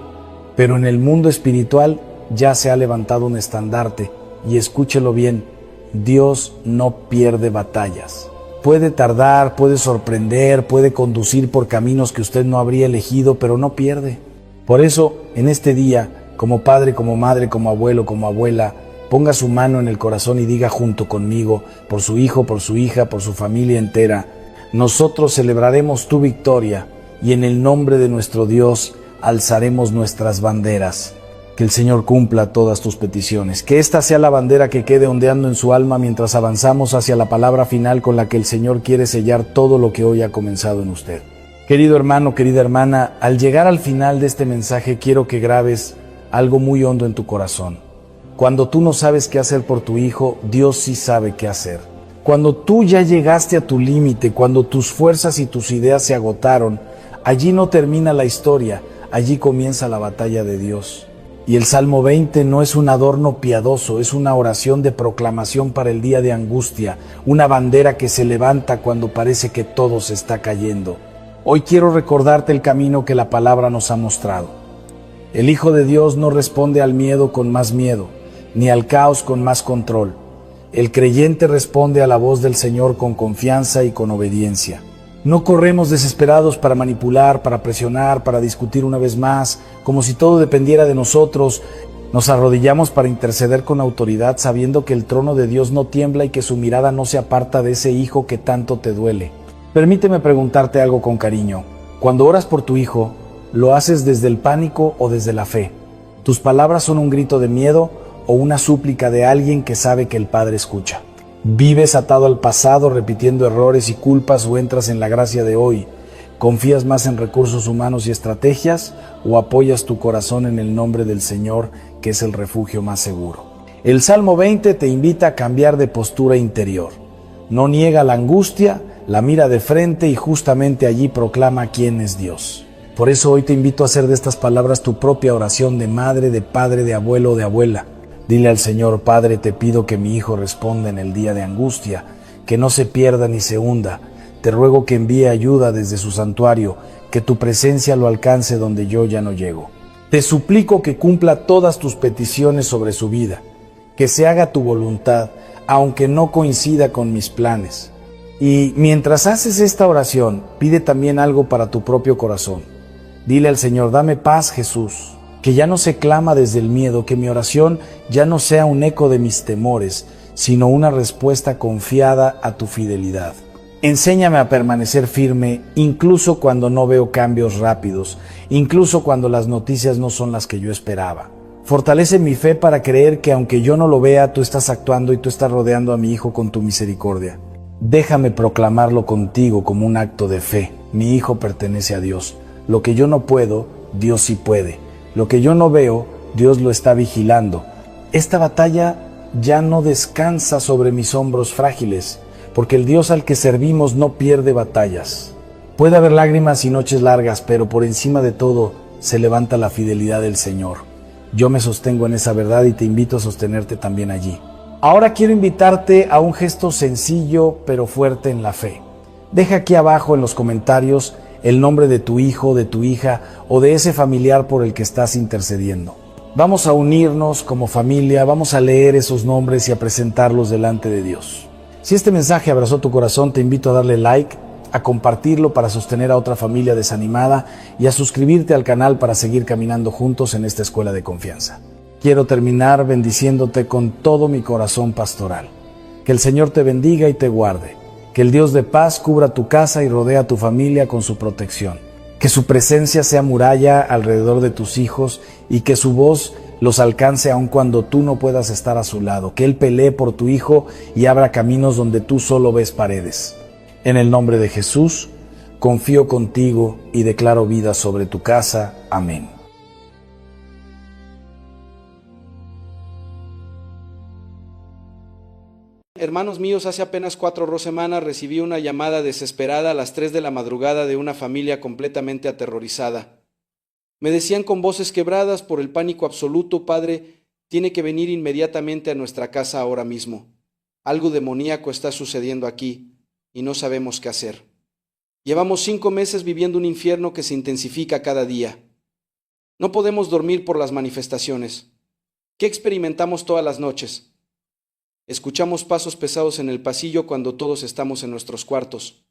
pero en el mundo espiritual ya se ha levantado un estandarte, y escúchelo bien, Dios no pierde batallas. Puede tardar, puede sorprender, puede conducir por caminos que usted no habría elegido, pero no pierde. Por eso, en este día, como padre, como madre, como abuelo, como abuela, ponga su mano en el corazón y diga junto conmigo, por su hijo, por su hija, por su familia entera: nosotros celebraremos tu victoria, y en el nombre de nuestro Dios alzaremos nuestras banderas. Que el Señor cumpla todas tus peticiones. Que esta sea la bandera que quede ondeando en su alma mientras avanzamos hacia la palabra final con la que el Señor quiere sellar todo lo que hoy ha comenzado en usted. Querido hermano, querida hermana, al llegar al final de este mensaje quiero que grabes algo muy hondo en tu corazón. Cuando tú no sabes qué hacer por tu hijo, Dios sí sabe qué hacer. Cuando tú ya llegaste a tu límite, cuando tus fuerzas y tus ideas se agotaron, allí no termina la historia. Allí comienza la batalla de Dios. Y el Salmo 20 no es un adorno piadoso, es una oración de proclamación para el día de angustia, una bandera que se levanta cuando parece que todo se está cayendo. Hoy quiero recordarte el camino que la palabra nos ha mostrado. El Hijo de Dios no responde al miedo con más miedo, ni al caos con más control. El creyente responde a la voz del Señor con confianza y con obediencia. No corremos desesperados para manipular, para presionar, para discutir una vez más, como si todo dependiera de nosotros. Nos arrodillamos para interceder con autoridad, sabiendo que el trono de Dios no tiembla y que su mirada no se aparta de ese hijo que tanto te duele. Permíteme preguntarte algo con cariño. Cuando oras por tu hijo, ¿lo haces desde el pánico o desde la fe? ¿Tus palabras son un grito de miedo o una súplica de alguien que sabe que el Padre escucha? ¿Vives atado al pasado, repitiendo errores y culpas, o entras en la gracia de hoy? ¿Confías más en recursos humanos y estrategias, o apoyas tu corazón en el nombre del Señor, que es el refugio más seguro? El Salmo 20 te invita a cambiar de postura interior. No niega la angustia, la mira de frente y justamente allí proclama quién es Dios. Por eso hoy te invito a hacer de estas palabras tu propia oración de madre, de padre, de abuelo o de abuela. Dile al Señor: Padre, te pido que mi hijo responda en el día de angustia, que no se pierda ni se hunda. Te ruego que envíe ayuda desde su santuario, que tu presencia lo alcance donde yo ya no llego. Te suplico que cumpla todas tus peticiones sobre su vida, que se haga tu voluntad, aunque no coincida con mis planes. Y mientras haces esta oración, pide también algo para tu propio corazón. Dile al Señor: dame paz, Jesús. Que ya no se clama desde el miedo, que mi oración ya no sea un eco de mis temores, sino una respuesta confiada a tu fidelidad. Enséñame a permanecer firme, incluso cuando no veo cambios rápidos, incluso cuando las noticias no son las que yo esperaba. Fortalece mi fe para creer que aunque yo no lo vea, tú estás actuando y tú estás rodeando a mi hijo con tu misericordia. Déjame proclamarlo contigo como un acto de fe. Mi hijo pertenece a Dios. Lo que yo no puedo, Dios sí puede. Lo que yo no veo, Dios lo está vigilando. Esta batalla ya no descansa sobre mis hombros frágiles, porque el Dios al que servimos no pierde batallas. Puede haber lágrimas y noches largas, pero por encima de todo se levanta la fidelidad del Señor. Yo me sostengo en esa verdad y te invito a sostenerte también allí. Ahora quiero invitarte a un gesto sencillo pero fuerte en la fe. Deja aquí abajo en los comentarios el nombre de tu hijo, de tu hija o de ese familiar por el que estás intercediendo. Vamos a unirnos como familia, vamos a leer esos nombres y a presentarlos delante de Dios. Si este mensaje abrazó tu corazón, te invito a darle like, a compartirlo para sostener a otra familia desanimada y a suscribirte al canal para seguir caminando juntos en esta escuela de confianza. Quiero terminar bendiciéndote con todo mi corazón pastoral. Que el Señor te bendiga y te guarde. Que el Dios de paz cubra tu casa y rodea a tu familia con su protección. Que su presencia sea muralla alrededor de tus hijos y que su voz los alcance aun cuando tú no puedas estar a su lado. Que Él pelee por tu hijo y abra caminos donde tú solo ves paredes. En el nombre de Jesús, confío contigo y declaro vida sobre tu casa. Amén. Hermanos míos, hace apenas 4 semanas recibí una llamada desesperada a las 3 de la madrugada de una familia completamente aterrorizada. Me decían con voces quebradas por el pánico absoluto: Padre, tiene que venir inmediatamente a nuestra casa ahora mismo. Algo demoníaco está sucediendo aquí y no sabemos qué hacer. Llevamos 5 meses viviendo un infierno que se intensifica cada día. No podemos dormir por las manifestaciones. ¿Qué experimentamos todas las noches? Escuchamos pasos pesados en el pasillo cuando todos estamos en nuestros cuartos.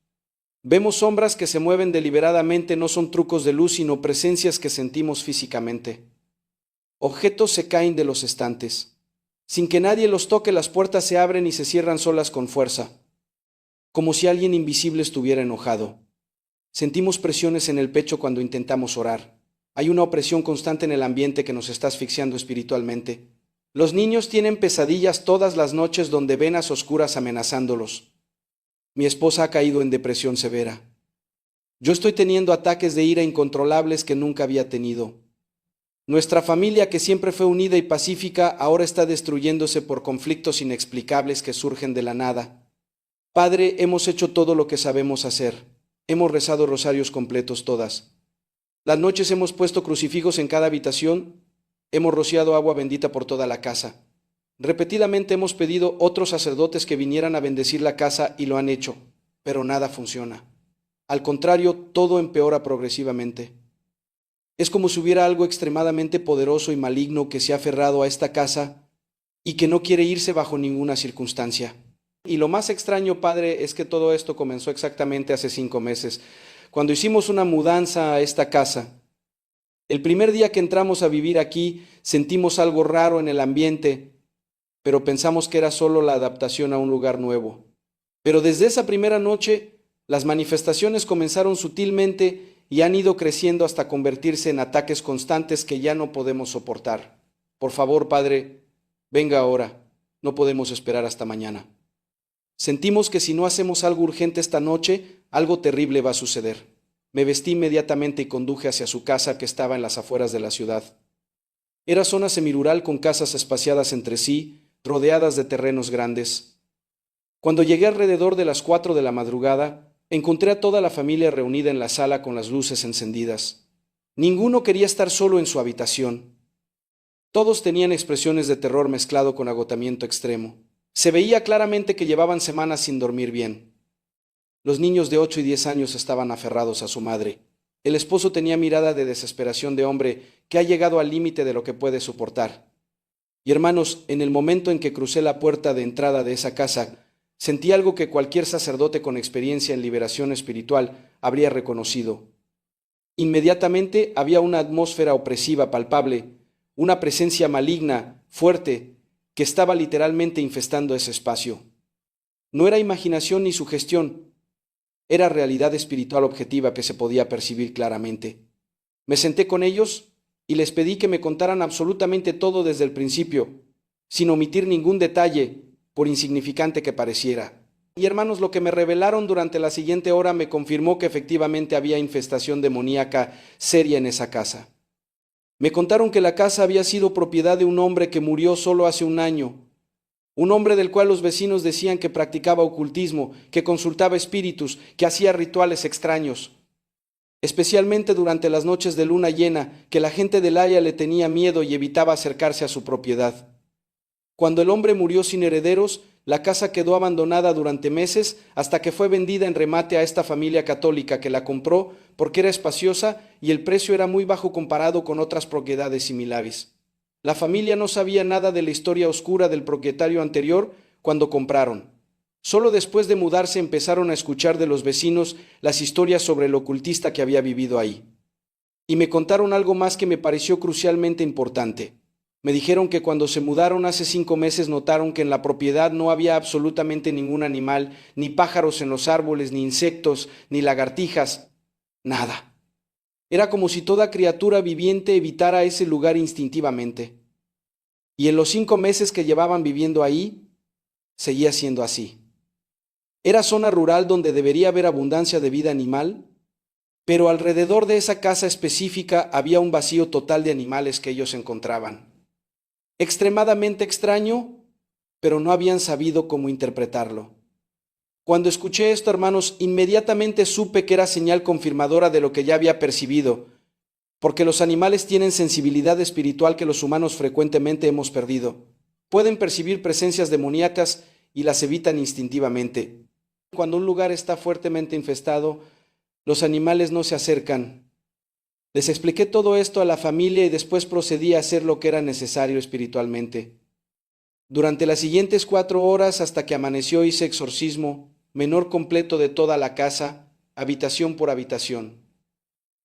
Vemos sombras que se mueven deliberadamente, no son trucos de luz, sino presencias que sentimos físicamente. Objetos se caen de los estantes. Sin que nadie los toque, las puertas se abren y se cierran solas con fuerza, como si alguien invisible estuviera enojado. Sentimos presiones en el pecho cuando intentamos orar. Hay una opresión constante en el ambiente que nos está asfixiando espiritualmente. Los niños tienen pesadillas todas las noches donde venas oscuras amenazándolos. Mi esposa ha caído en depresión severa. Yo estoy teniendo ataques de ira incontrolables que nunca había tenido. Nuestra familia, que siempre fue unida y pacífica, ahora está destruyéndose por conflictos inexplicables que surgen de la nada. Padre, hemos hecho todo lo que sabemos hacer. Hemos rezado rosarios completos todas. Las noches hemos puesto crucifijos en cada habitación. Hemos rociado agua bendita por toda la casa. Repetidamente hemos pedido otros sacerdotes que vinieran a bendecir la casa y lo han hecho, pero nada funciona. Al contrario, todo empeora progresivamente. Es como si hubiera algo extremadamente poderoso y maligno que se ha aferrado a esta casa y que no quiere irse bajo ninguna circunstancia. Y lo más extraño, Padre, es que todo esto comenzó exactamente hace 5 meses, cuando hicimos una mudanza a esta casa. El primer día que entramos a vivir aquí, sentimos algo raro en el ambiente, pero pensamos que era solo la adaptación a un lugar nuevo. Pero desde esa primera noche, las manifestaciones comenzaron sutilmente y han ido creciendo hasta convertirse en ataques constantes que ya no podemos soportar. Por favor, Padre, venga ahora. No podemos esperar hasta mañana. Sentimos que si no hacemos algo urgente esta noche, algo terrible va a suceder. Me vestí inmediatamente y conduje hacia su casa, que estaba en las afueras de la ciudad. Era zona semirural con casas espaciadas entre sí, rodeadas de terrenos grandes. Cuando llegué alrededor de las 4 de la madrugada, encontré a toda la familia reunida en la sala con las luces encendidas. Ninguno quería estar solo en su habitación. Todos tenían expresiones de terror mezclado con agotamiento extremo. Se veía claramente que llevaban semanas sin dormir bien. Los niños de 8 y 10 años estaban aferrados a su madre. El esposo tenía mirada de desesperación de hombre que ha llegado al límite de lo que puede soportar. Y hermanos, en el momento en que crucé la puerta de entrada de esa casa, sentí algo que cualquier sacerdote con experiencia en liberación espiritual habría reconocido. Inmediatamente había una atmósfera opresiva palpable, una presencia maligna, fuerte, que estaba literalmente infestando ese espacio. No era imaginación ni sugestión. Era realidad espiritual objetiva que se podía percibir claramente. Me senté con ellos y les pedí que me contaran absolutamente todo desde el principio, sin omitir ningún detalle, por insignificante que pareciera. Y hermanos, lo que me revelaron durante la siguiente hora me confirmó que efectivamente había infestación demoníaca seria en esa casa. Me contaron que la casa había sido propiedad de un hombre que murió solo hace un año, un hombre del cual los vecinos decían que practicaba ocultismo, que consultaba espíritus, que hacía rituales extraños, especialmente durante las noches de luna llena, que la gente del Haya le tenía miedo y evitaba acercarse a su propiedad. Cuando el hombre murió sin herederos, la casa quedó abandonada durante meses hasta que fue vendida en remate a esta familia católica que la compró porque era espaciosa y el precio era muy bajo comparado con otras propiedades similares. La familia no sabía nada de la historia oscura del propietario anterior cuando compraron. Solo después de mudarse empezaron a escuchar de los vecinos las historias sobre el ocultista que había vivido ahí. Y me contaron algo más que me pareció crucialmente importante. Me dijeron que cuando se mudaron hace 5 meses notaron que en la propiedad no había absolutamente ningún animal, ni pájaros en los árboles, ni insectos, ni lagartijas, nada. Era como si toda criatura viviente evitara ese lugar instintivamente. Y en los 5 meses que llevaban viviendo ahí, seguía siendo así. Era zona rural donde debería haber abundancia de vida animal, pero alrededor de esa casa específica había un vacío total de animales que ellos encontraban. Extremadamente extraño, pero no habían sabido cómo interpretarlo. Cuando escuché esto, hermanos, inmediatamente supe que era señal confirmadora de lo que ya había percibido, porque los animales tienen sensibilidad espiritual que los humanos frecuentemente hemos perdido. Pueden percibir presencias demoníacas y las evitan instintivamente. Cuando un lugar está fuertemente infestado, los animales no se acercan. Les expliqué todo esto a la familia y después procedí a hacer lo que era necesario espiritualmente. Durante las siguientes 4 horas hasta que amaneció hice exorcismo, menor completo de toda la casa, habitación por habitación.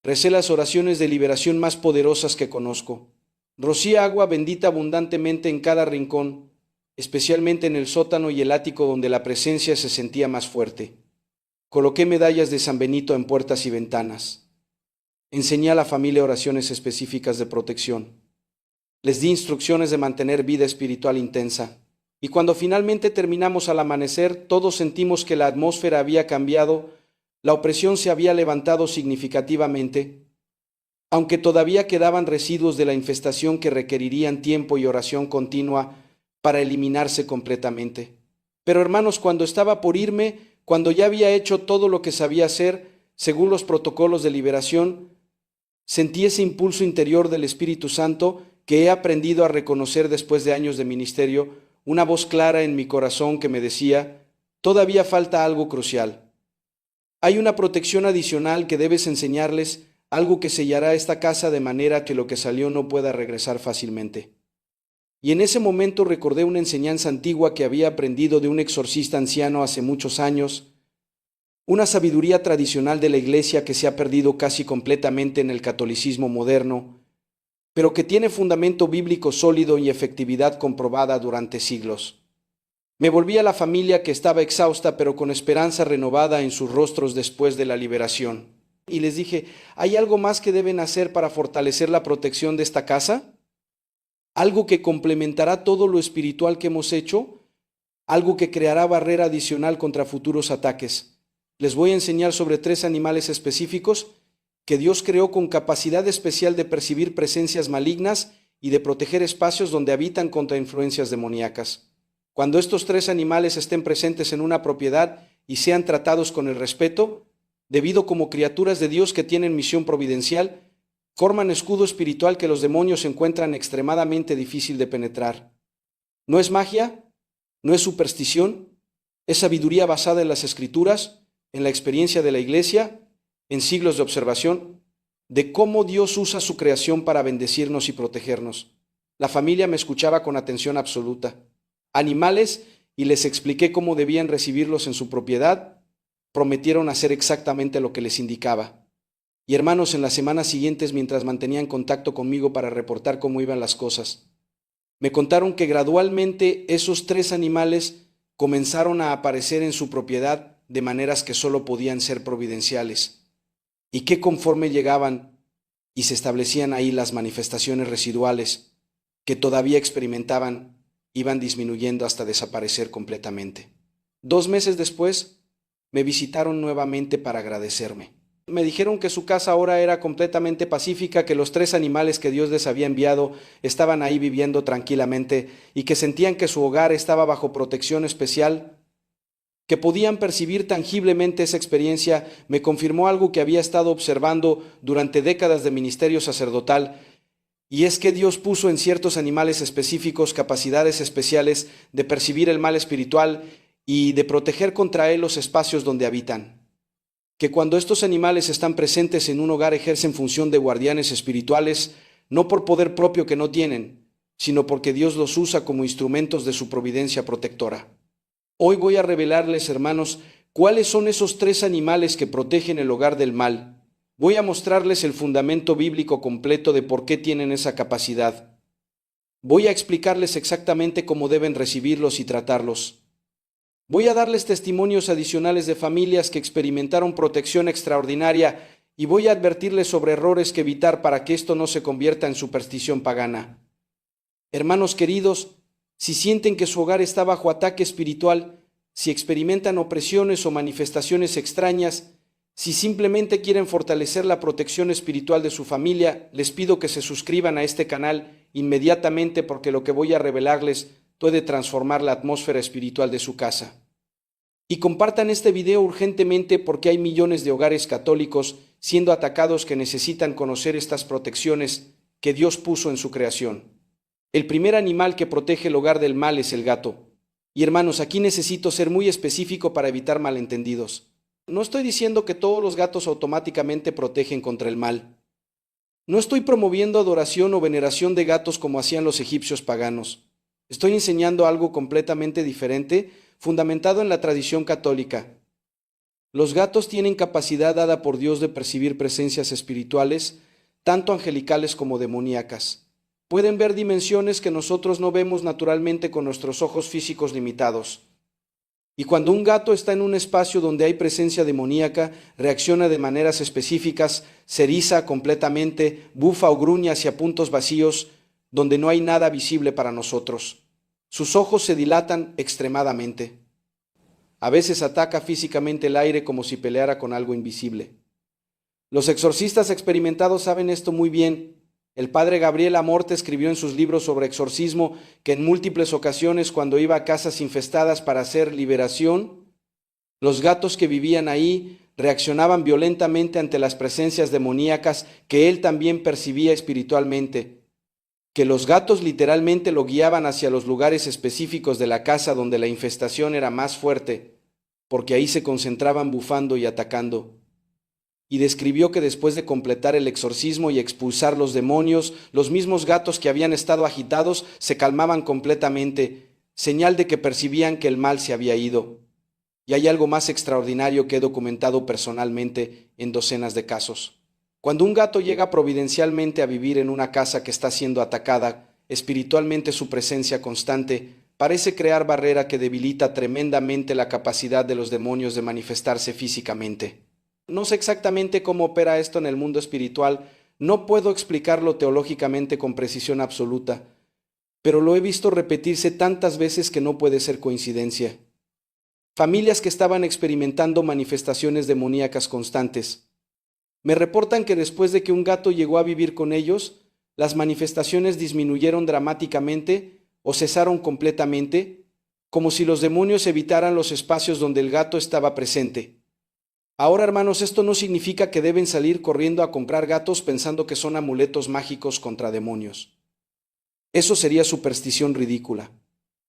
Recé las oraciones de liberación más poderosas que conozco. Rocié agua bendita abundantemente en cada rincón, especialmente en el sótano y el ático donde la presencia se sentía más fuerte. Coloqué medallas de San Benito en puertas y ventanas. Enseñé a la familia oraciones específicas de protección. Les di instrucciones de mantener vida espiritual intensa. Y cuando finalmente terminamos al amanecer, todos sentimos que la atmósfera había cambiado, la opresión se había levantado significativamente, aunque todavía quedaban residuos de la infestación que requerirían tiempo y oración continua para eliminarse completamente. Pero hermanos, cuando estaba por irme, cuando ya había hecho todo lo que sabía hacer, según los protocolos de liberación, sentí ese impulso interior del Espíritu Santo que he aprendido a reconocer después de años de ministerio, una voz clara en mi corazón que me decía, todavía falta algo crucial. Hay una protección adicional que debes enseñarles, algo que sellará esta casa de manera que lo que salió no pueda regresar fácilmente. Y en ese momento recordé una enseñanza antigua que había aprendido de un exorcista anciano hace muchos años, una sabiduría tradicional de la Iglesia que se ha perdido casi completamente en el catolicismo moderno, pero que tiene fundamento bíblico sólido y efectividad comprobada durante siglos. Me volví a la familia que estaba exhausta pero con esperanza renovada en sus rostros después de la liberación. Y les dije, ¿hay algo más que deben hacer para fortalecer la protección de esta casa? ¿Algo que complementará todo lo espiritual que hemos hecho? ¿Algo que creará barrera adicional contra futuros ataques? Les voy a enseñar sobre 3 animales específicos que Dios creó con capacidad especial de percibir presencias malignas y de proteger espacios donde habitan contra influencias demoníacas. Cuando estos 3 animales estén presentes en una propiedad y sean tratados con el respeto, debido como criaturas de Dios que tienen misión providencial, forman escudo espiritual que los demonios encuentran extremadamente difícil de penetrar. No es magia, no es superstición, es sabiduría basada en las Escrituras, en la experiencia de la Iglesia, en siglos de observación, de cómo Dios usa su creación para bendecirnos y protegernos. La familia me escuchaba con atención absoluta. Animales, y les expliqué cómo debían recibirlos en su propiedad, prometieron hacer exactamente lo que les indicaba. Y hermanos, en las semanas siguientes, mientras mantenían contacto conmigo para reportar cómo iban las cosas, me contaron que gradualmente esos 3 animales comenzaron a aparecer en su propiedad de maneras que solo podían ser providenciales, y que conforme llegaban, y se establecían ahí las manifestaciones residuales que todavía experimentaban, iban disminuyendo hasta desaparecer completamente. 2 meses después, me visitaron nuevamente para agradecerme. Me dijeron que su casa ahora era completamente pacífica, que los 3 animales que Dios les había enviado estaban ahí viviendo tranquilamente y que sentían que su hogar estaba bajo protección especial, que podían percibir tangiblemente esa experiencia. Me confirmó algo que había estado observando durante décadas de ministerio sacerdotal, y es que Dios puso en ciertos animales específicos capacidades especiales de percibir el mal espiritual y de proteger contra él los espacios donde habitan. Que cuando estos animales están presentes en un hogar ejercen función de guardianes espirituales, no por poder propio que no tienen, sino porque Dios los usa como instrumentos de su providencia protectora. Hoy voy a revelarles, hermanos, cuáles son esos 3 animales que protegen el hogar del mal. Voy a mostrarles el fundamento bíblico completo de por qué tienen esa capacidad. Voy a explicarles exactamente cómo deben recibirlos y tratarlos. Voy a darles testimonios adicionales de familias que experimentaron protección extraordinaria y voy a advertirles sobre errores que evitar para que esto no se convierta en superstición pagana. Hermanos queridos, si sienten que su hogar está bajo ataque espiritual, si experimentan opresiones o manifestaciones extrañas, si simplemente quieren fortalecer la protección espiritual de su familia, les pido que se suscriban a este canal inmediatamente porque lo que voy a revelarles puede transformar la atmósfera espiritual de su casa. Y compartan este video urgentemente porque hay millones de hogares católicos siendo atacados que necesitan conocer estas protecciones que Dios puso en su creación. El primer animal que protege el hogar del mal es el gato. Y hermanos, aquí necesito ser muy específico para evitar malentendidos. No estoy diciendo que todos los gatos automáticamente protegen contra el mal. No estoy promoviendo adoración o veneración de gatos como hacían los egipcios paganos. Estoy enseñando algo completamente diferente, fundamentado en la tradición católica. Los gatos tienen capacidad dada por Dios de percibir presencias espirituales, tanto angelicales como demoníacas. Pueden ver dimensiones que nosotros no vemos naturalmente con nuestros ojos físicos limitados. Y cuando un gato está en un espacio donde hay presencia demoníaca, reacciona de maneras específicas, se eriza completamente, bufa o gruñe hacia puntos vacíos, donde no hay nada visible para nosotros. Sus ojos se dilatan extremadamente. A veces ataca físicamente el aire como si peleara con algo invisible. Los exorcistas experimentados saben esto muy bien. El padre Gabriel Amorte escribió en sus libros sobre exorcismo que en múltiples ocasiones cuando iba a casas infestadas para hacer liberación, los gatos que vivían ahí reaccionaban violentamente ante las presencias demoníacas que él también percibía espiritualmente, que los gatos literalmente lo guiaban hacia los lugares específicos de la casa donde la infestación era más fuerte, porque ahí se concentraban bufando y atacando. Y describió que después de completar el exorcismo y expulsar los demonios, los mismos gatos que habían estado agitados se calmaban completamente, señal de que percibían que el mal se había ido. Y hay algo más extraordinario que he documentado personalmente en docenas de casos. Cuando un gato llega providencialmente a vivir en una casa que está siendo atacada, espiritualmente su presencia constante parece crear barrera que debilita tremendamente la capacidad de los demonios de manifestarse físicamente. No sé exactamente cómo opera esto en el mundo espiritual, no puedo explicarlo teológicamente con precisión absoluta, pero lo he visto repetirse tantas veces que no puede ser coincidencia. Familias que estaban experimentando manifestaciones demoníacas constantes. Me reportan que después de que un gato llegó a vivir con ellos, las manifestaciones disminuyeron dramáticamente o cesaron completamente, como si los demonios evitaran los espacios donde el gato estaba presente. Ahora, hermanos, esto no significa que deben salir corriendo a comprar gatos pensando que son amuletos mágicos contra demonios. Eso sería superstición ridícula.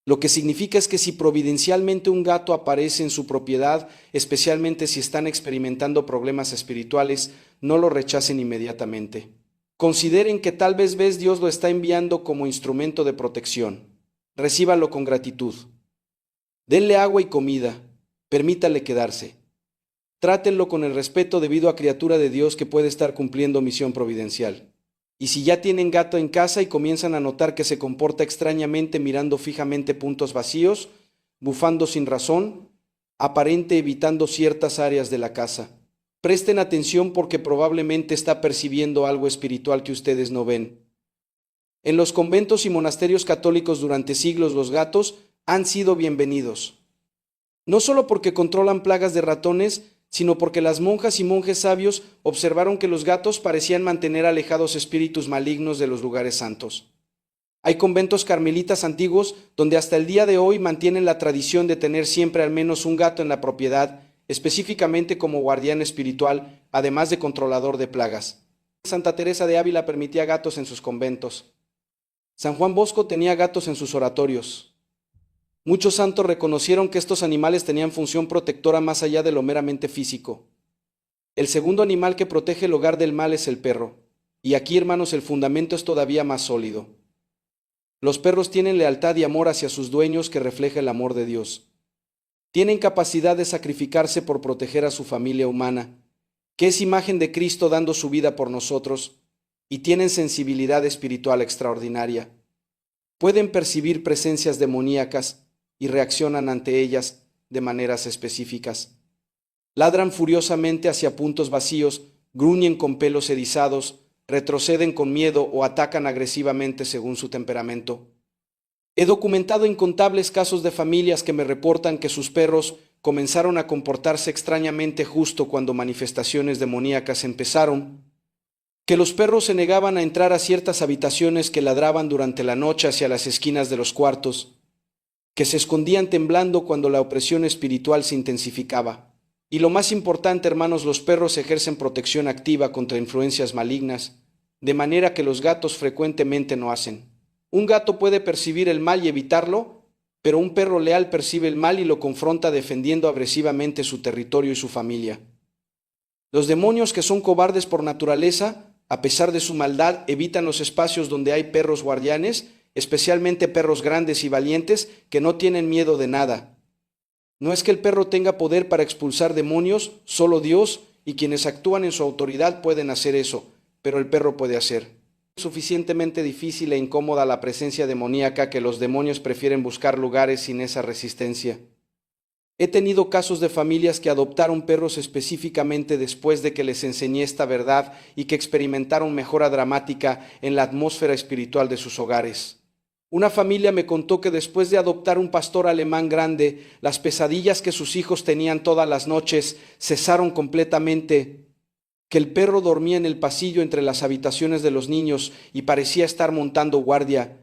Lo que significa es que si providencialmente un gato aparece en su propiedad, especialmente si están experimentando problemas espirituales, no lo rechacen inmediatamente. Consideren que tal vez Dios lo está enviando como instrumento de protección. Recíbalo con gratitud. Denle agua y comida. Permítale quedarse. Trátenlo con el respeto debido a criatura de Dios que puede estar cumpliendo misión providencial. Y si ya tienen gato en casa y comienzan a notar que se comporta extrañamente mirando fijamente puntos vacíos, bufando sin razón, aparente evitando ciertas áreas de la casa, Presten atención porque probablemente está percibiendo algo espiritual que ustedes no ven. En los conventos y monasterios católicos durante siglos los gatos han sido bienvenidos. No solo porque controlan plagas de ratones, sino porque las monjas y monjes sabios observaron que los gatos parecían mantener alejados espíritus malignos de los lugares santos. Hay conventos carmelitas antiguos donde hasta el día de hoy mantienen la tradición de tener siempre al menos un gato en la propiedad, específicamente como guardián espiritual, además de controlador de plagas. Santa Teresa de Ávila permitía gatos en sus conventos. San Juan Bosco tenía gatos en sus oratorios. Muchos santos reconocieron que estos animales tenían función protectora más allá de lo meramente físico. El segundo animal que protege el hogar del mal es el perro. Y aquí, hermanos, el fundamento es todavía más sólido. Los perros tienen lealtad y amor hacia sus dueños que refleja el amor de Dios. Tienen capacidad de sacrificarse por proteger a su familia humana, que es imagen de Cristo dando su vida por nosotros, y tienen sensibilidad espiritual extraordinaria. Pueden percibir presencias demoníacas y reaccionan ante ellas de maneras específicas. Ladran furiosamente hacia puntos vacíos, gruñen con pelos erizados, retroceden con miedo o atacan agresivamente según su temperamento. He documentado incontables casos de familias que me reportan que sus perros comenzaron a comportarse extrañamente justo cuando manifestaciones demoníacas empezaron, que los perros se negaban a entrar a ciertas habitaciones, que ladraban durante la noche hacia las esquinas de los cuartos, que se escondían temblando cuando la opresión espiritual se intensificaba. Y lo más importante, hermanos, los perros ejercen protección activa contra influencias malignas, de manera que los gatos frecuentemente no hacen. Un gato puede percibir el mal y evitarlo, pero un perro leal percibe el mal y lo confronta defendiendo agresivamente su territorio y su familia. Los demonios, que son cobardes por naturaleza, a pesar de su maldad, evitan los espacios donde hay perros guardianes, especialmente perros grandes y valientes que no tienen miedo de nada. No es que el perro tenga poder para expulsar demonios, solo Dios y quienes actúan en su autoridad pueden hacer eso, pero el perro puede hacer. Es suficientemente difícil e incómoda la presencia demoníaca que los demonios prefieren buscar lugares sin esa resistencia. He tenido casos de familias que adoptaron perros específicamente después de que les enseñé esta verdad y que experimentaron mejora dramática en la atmósfera espiritual de sus hogares. Una familia me contó que después de adoptar un pastor alemán grande, las pesadillas que sus hijos tenían todas las noches cesaron completamente, que el perro dormía en el pasillo entre las habitaciones de los niños y parecía estar montando guardia,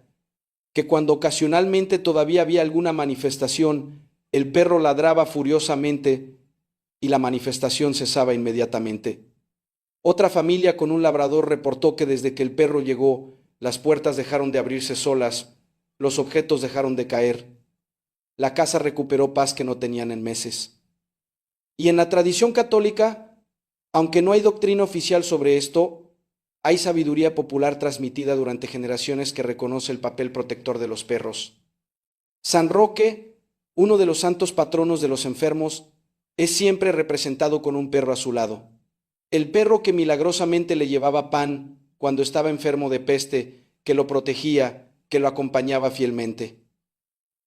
que cuando ocasionalmente todavía había alguna manifestación, el perro ladraba furiosamente y la manifestación cesaba inmediatamente. Otra familia con un labrador reportó que desde que el perro llegó, las puertas dejaron de abrirse solas, los objetos dejaron de caer. La casa recuperó paz que no tenían en meses. Y en la tradición católica, aunque no hay doctrina oficial sobre esto, hay sabiduría popular transmitida durante generaciones que reconoce el papel protector de los perros. San Roque, uno de los santos patronos de los enfermos, es siempre representado con un perro a su lado. El perro que milagrosamente le llevaba pan cuando estaba enfermo de peste, que lo protegía, que lo acompañaba fielmente.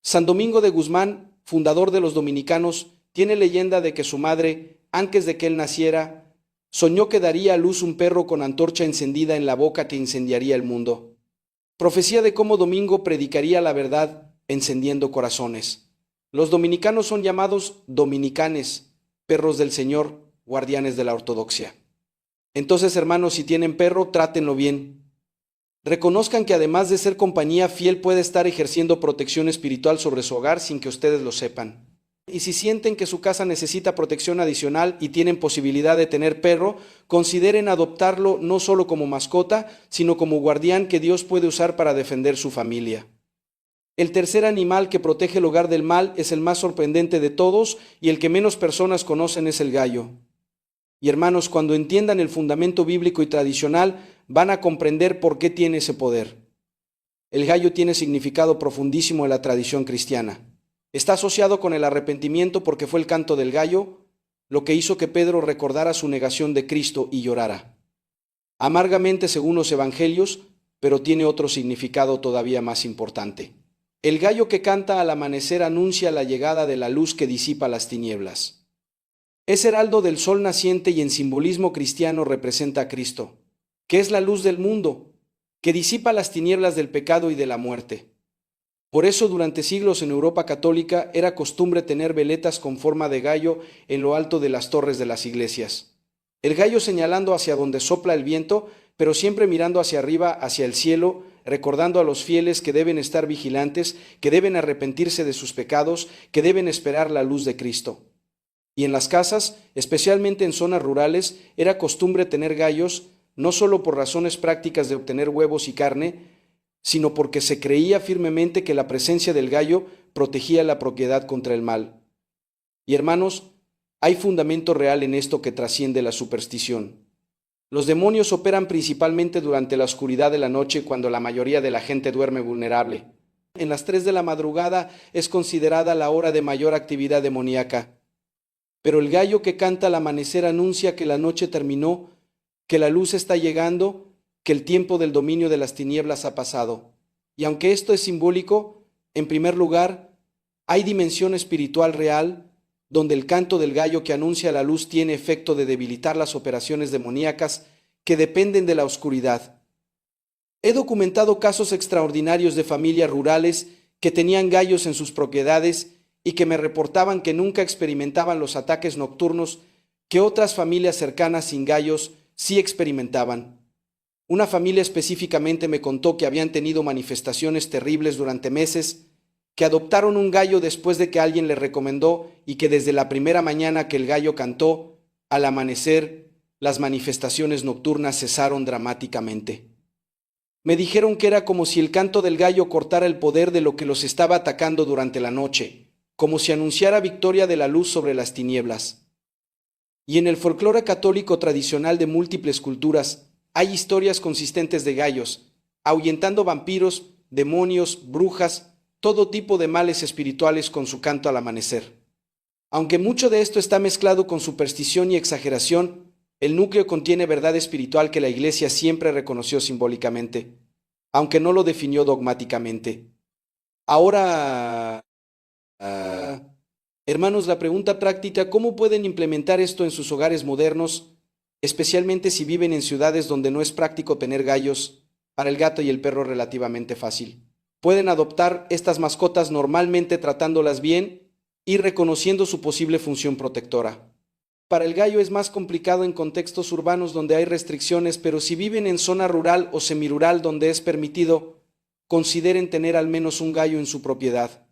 San Domingo de Guzmán, fundador de los dominicanos, tiene leyenda de que su madre, antes de que él naciera, soñó que daría a luz un perro con antorcha encendida en la boca que incendiaría el mundo. Profecía de cómo Domingo predicaría la verdad encendiendo corazones. Los dominicanos son llamados dominicanes, perros del Señor, guardianes de la ortodoxia. Entonces, hermanos, si tienen perro, trátenlo bien. Reconozcan que además de ser compañía fiel, puede estar ejerciendo protección espiritual sobre su hogar sin que ustedes lo sepan. Y si sienten que su casa necesita protección adicional y tienen posibilidad de tener perro, consideren adoptarlo no solo como mascota, sino como guardián que Dios puede usar para defender su familia. El tercer animal que protege el hogar del mal es el más sorprendente de todos y el que menos personas conocen es el gallo. Y hermanos, cuando entiendan el fundamento bíblico y tradicional, van a comprender por qué tiene ese poder. El gallo tiene significado profundísimo en la tradición cristiana. Está asociado con el arrepentimiento porque fue el canto del gallo lo que hizo que Pedro recordara su negación de Cristo y llorara. Amargamente según los evangelios, pero tiene otro significado todavía más importante. El gallo que canta al amanecer anuncia la llegada de la luz que disipa las tinieblas. Es heraldo del sol naciente y en simbolismo cristiano representa a Cristo, que es la luz del mundo, que disipa las tinieblas del pecado y de la muerte. Por eso durante siglos en Europa católica era costumbre tener veletas con forma de gallo en lo alto de las torres de las iglesias. El gallo señalando hacia donde sopla el viento, pero siempre mirando hacia arriba, hacia el cielo, recordando a los fieles que deben estar vigilantes, que deben arrepentirse de sus pecados, que deben esperar la luz de Cristo. Y en las casas, especialmente en zonas rurales, era costumbre tener gallos, no solo por razones prácticas de obtener huevos y carne, sino porque se creía firmemente que la presencia del gallo protegía la propiedad contra el mal. Y hermanos, hay fundamento real en esto que trasciende la superstición. Los demonios operan principalmente durante la oscuridad de la noche, cuando la mayoría de la gente duerme vulnerable. En las 3 de la madrugada es considerada la hora de mayor actividad demoníaca. Pero el gallo que canta al amanecer anuncia que la noche terminó, que la luz está llegando, que el tiempo del dominio de las tinieblas ha pasado. Y aunque esto es simbólico, en primer lugar, hay dimensión espiritual real, donde el canto del gallo que anuncia la luz tiene efecto de debilitar las operaciones demoníacas que dependen de la oscuridad. He documentado casos extraordinarios de familias rurales que tenían gallos en sus propiedades y que me reportaban que nunca experimentaban los ataques nocturnos que otras familias cercanas sin gallos sí experimentaban. Una familia específicamente me contó que habían tenido manifestaciones terribles durante meses, que adoptaron un gallo después de que alguien les recomendó y que desde la primera mañana que el gallo cantó, al amanecer, las manifestaciones nocturnas cesaron dramáticamente. Me dijeron que era como si el canto del gallo cortara el poder de lo que los estaba atacando durante la noche, como si anunciara victoria de la luz sobre las tinieblas. Y en el folclore católico tradicional de múltiples culturas, hay historias consistentes de gallos, ahuyentando vampiros, demonios, brujas, todo tipo de males espirituales con su canto al amanecer. Aunque mucho de esto está mezclado con superstición y exageración, el núcleo contiene verdad espiritual que la Iglesia siempre reconoció simbólicamente, aunque no lo definió dogmáticamente. Ahora, hermanos, la pregunta práctica: ¿cómo pueden implementar esto en sus hogares modernos, especialmente si viven en ciudades donde no es práctico tener gallos? Para el gato y el perro relativamente fácil. Pueden adoptar estas mascotas normalmente tratándolas bien y reconociendo su posible función protectora. Para el gallo es más complicado en contextos urbanos donde hay restricciones, pero si viven en zona rural o semirural donde es permitido, consideren tener al menos un gallo en su propiedad.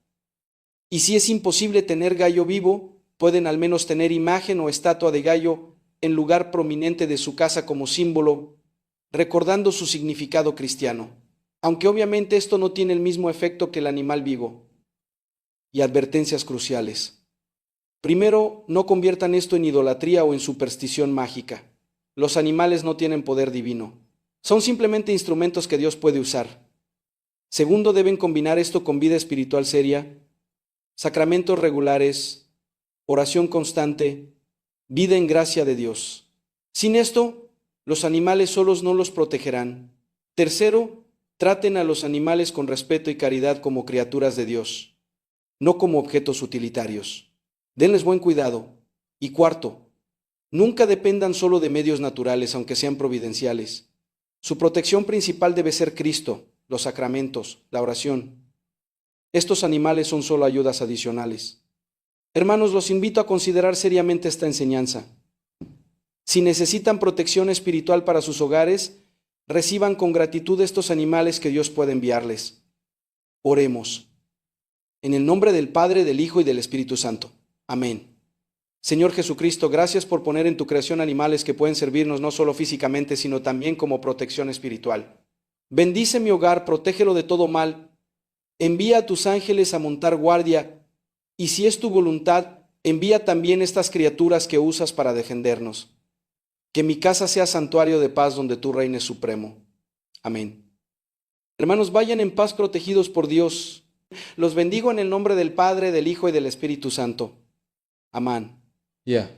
Y si es imposible tener gallo vivo, pueden al menos tener imagen o estatua de gallo en lugar prominente de su casa como símbolo, recordando su significado cristiano, aunque obviamente esto no tiene el mismo efecto que el animal vivo. Y advertencias cruciales. Primero, no conviertan esto en idolatría o en superstición mágica. Los animales no tienen poder divino. Son simplemente instrumentos que Dios puede usar. Segundo, deben combinar esto con vida espiritual seria, sacramentos regulares, oración constante, vida en gracia de Dios. Sin esto, los animales solos no los protegerán. Tercero, traten a los animales con respeto y caridad como criaturas de Dios, no como objetos utilitarios. Denles buen cuidado. Y cuarto, nunca dependan solo de medios naturales, aunque sean providenciales. Su protección principal debe ser Cristo, los sacramentos, la oración. Estos animales son solo ayudas adicionales. Hermanos, los invito a considerar seriamente esta enseñanza. Si necesitan protección espiritual para sus hogares, reciban con gratitud estos animales que Dios puede enviarles. Oremos. En el nombre del Padre, del Hijo y del Espíritu Santo. Amén. Señor Jesucristo, gracias por poner en tu creación animales que pueden servirnos no solo físicamente, sino también como protección espiritual. Bendice mi hogar, protégelo de todo mal. Envía a tus ángeles a montar guardia, y si es tu voluntad, envía también estas criaturas que usas para defendernos. Que mi casa sea santuario de paz donde tú reines supremo. Amén. Hermanos, vayan en paz protegidos por Dios. Los bendigo en el nombre del Padre, del Hijo y del Espíritu Santo. Amén. Yeah.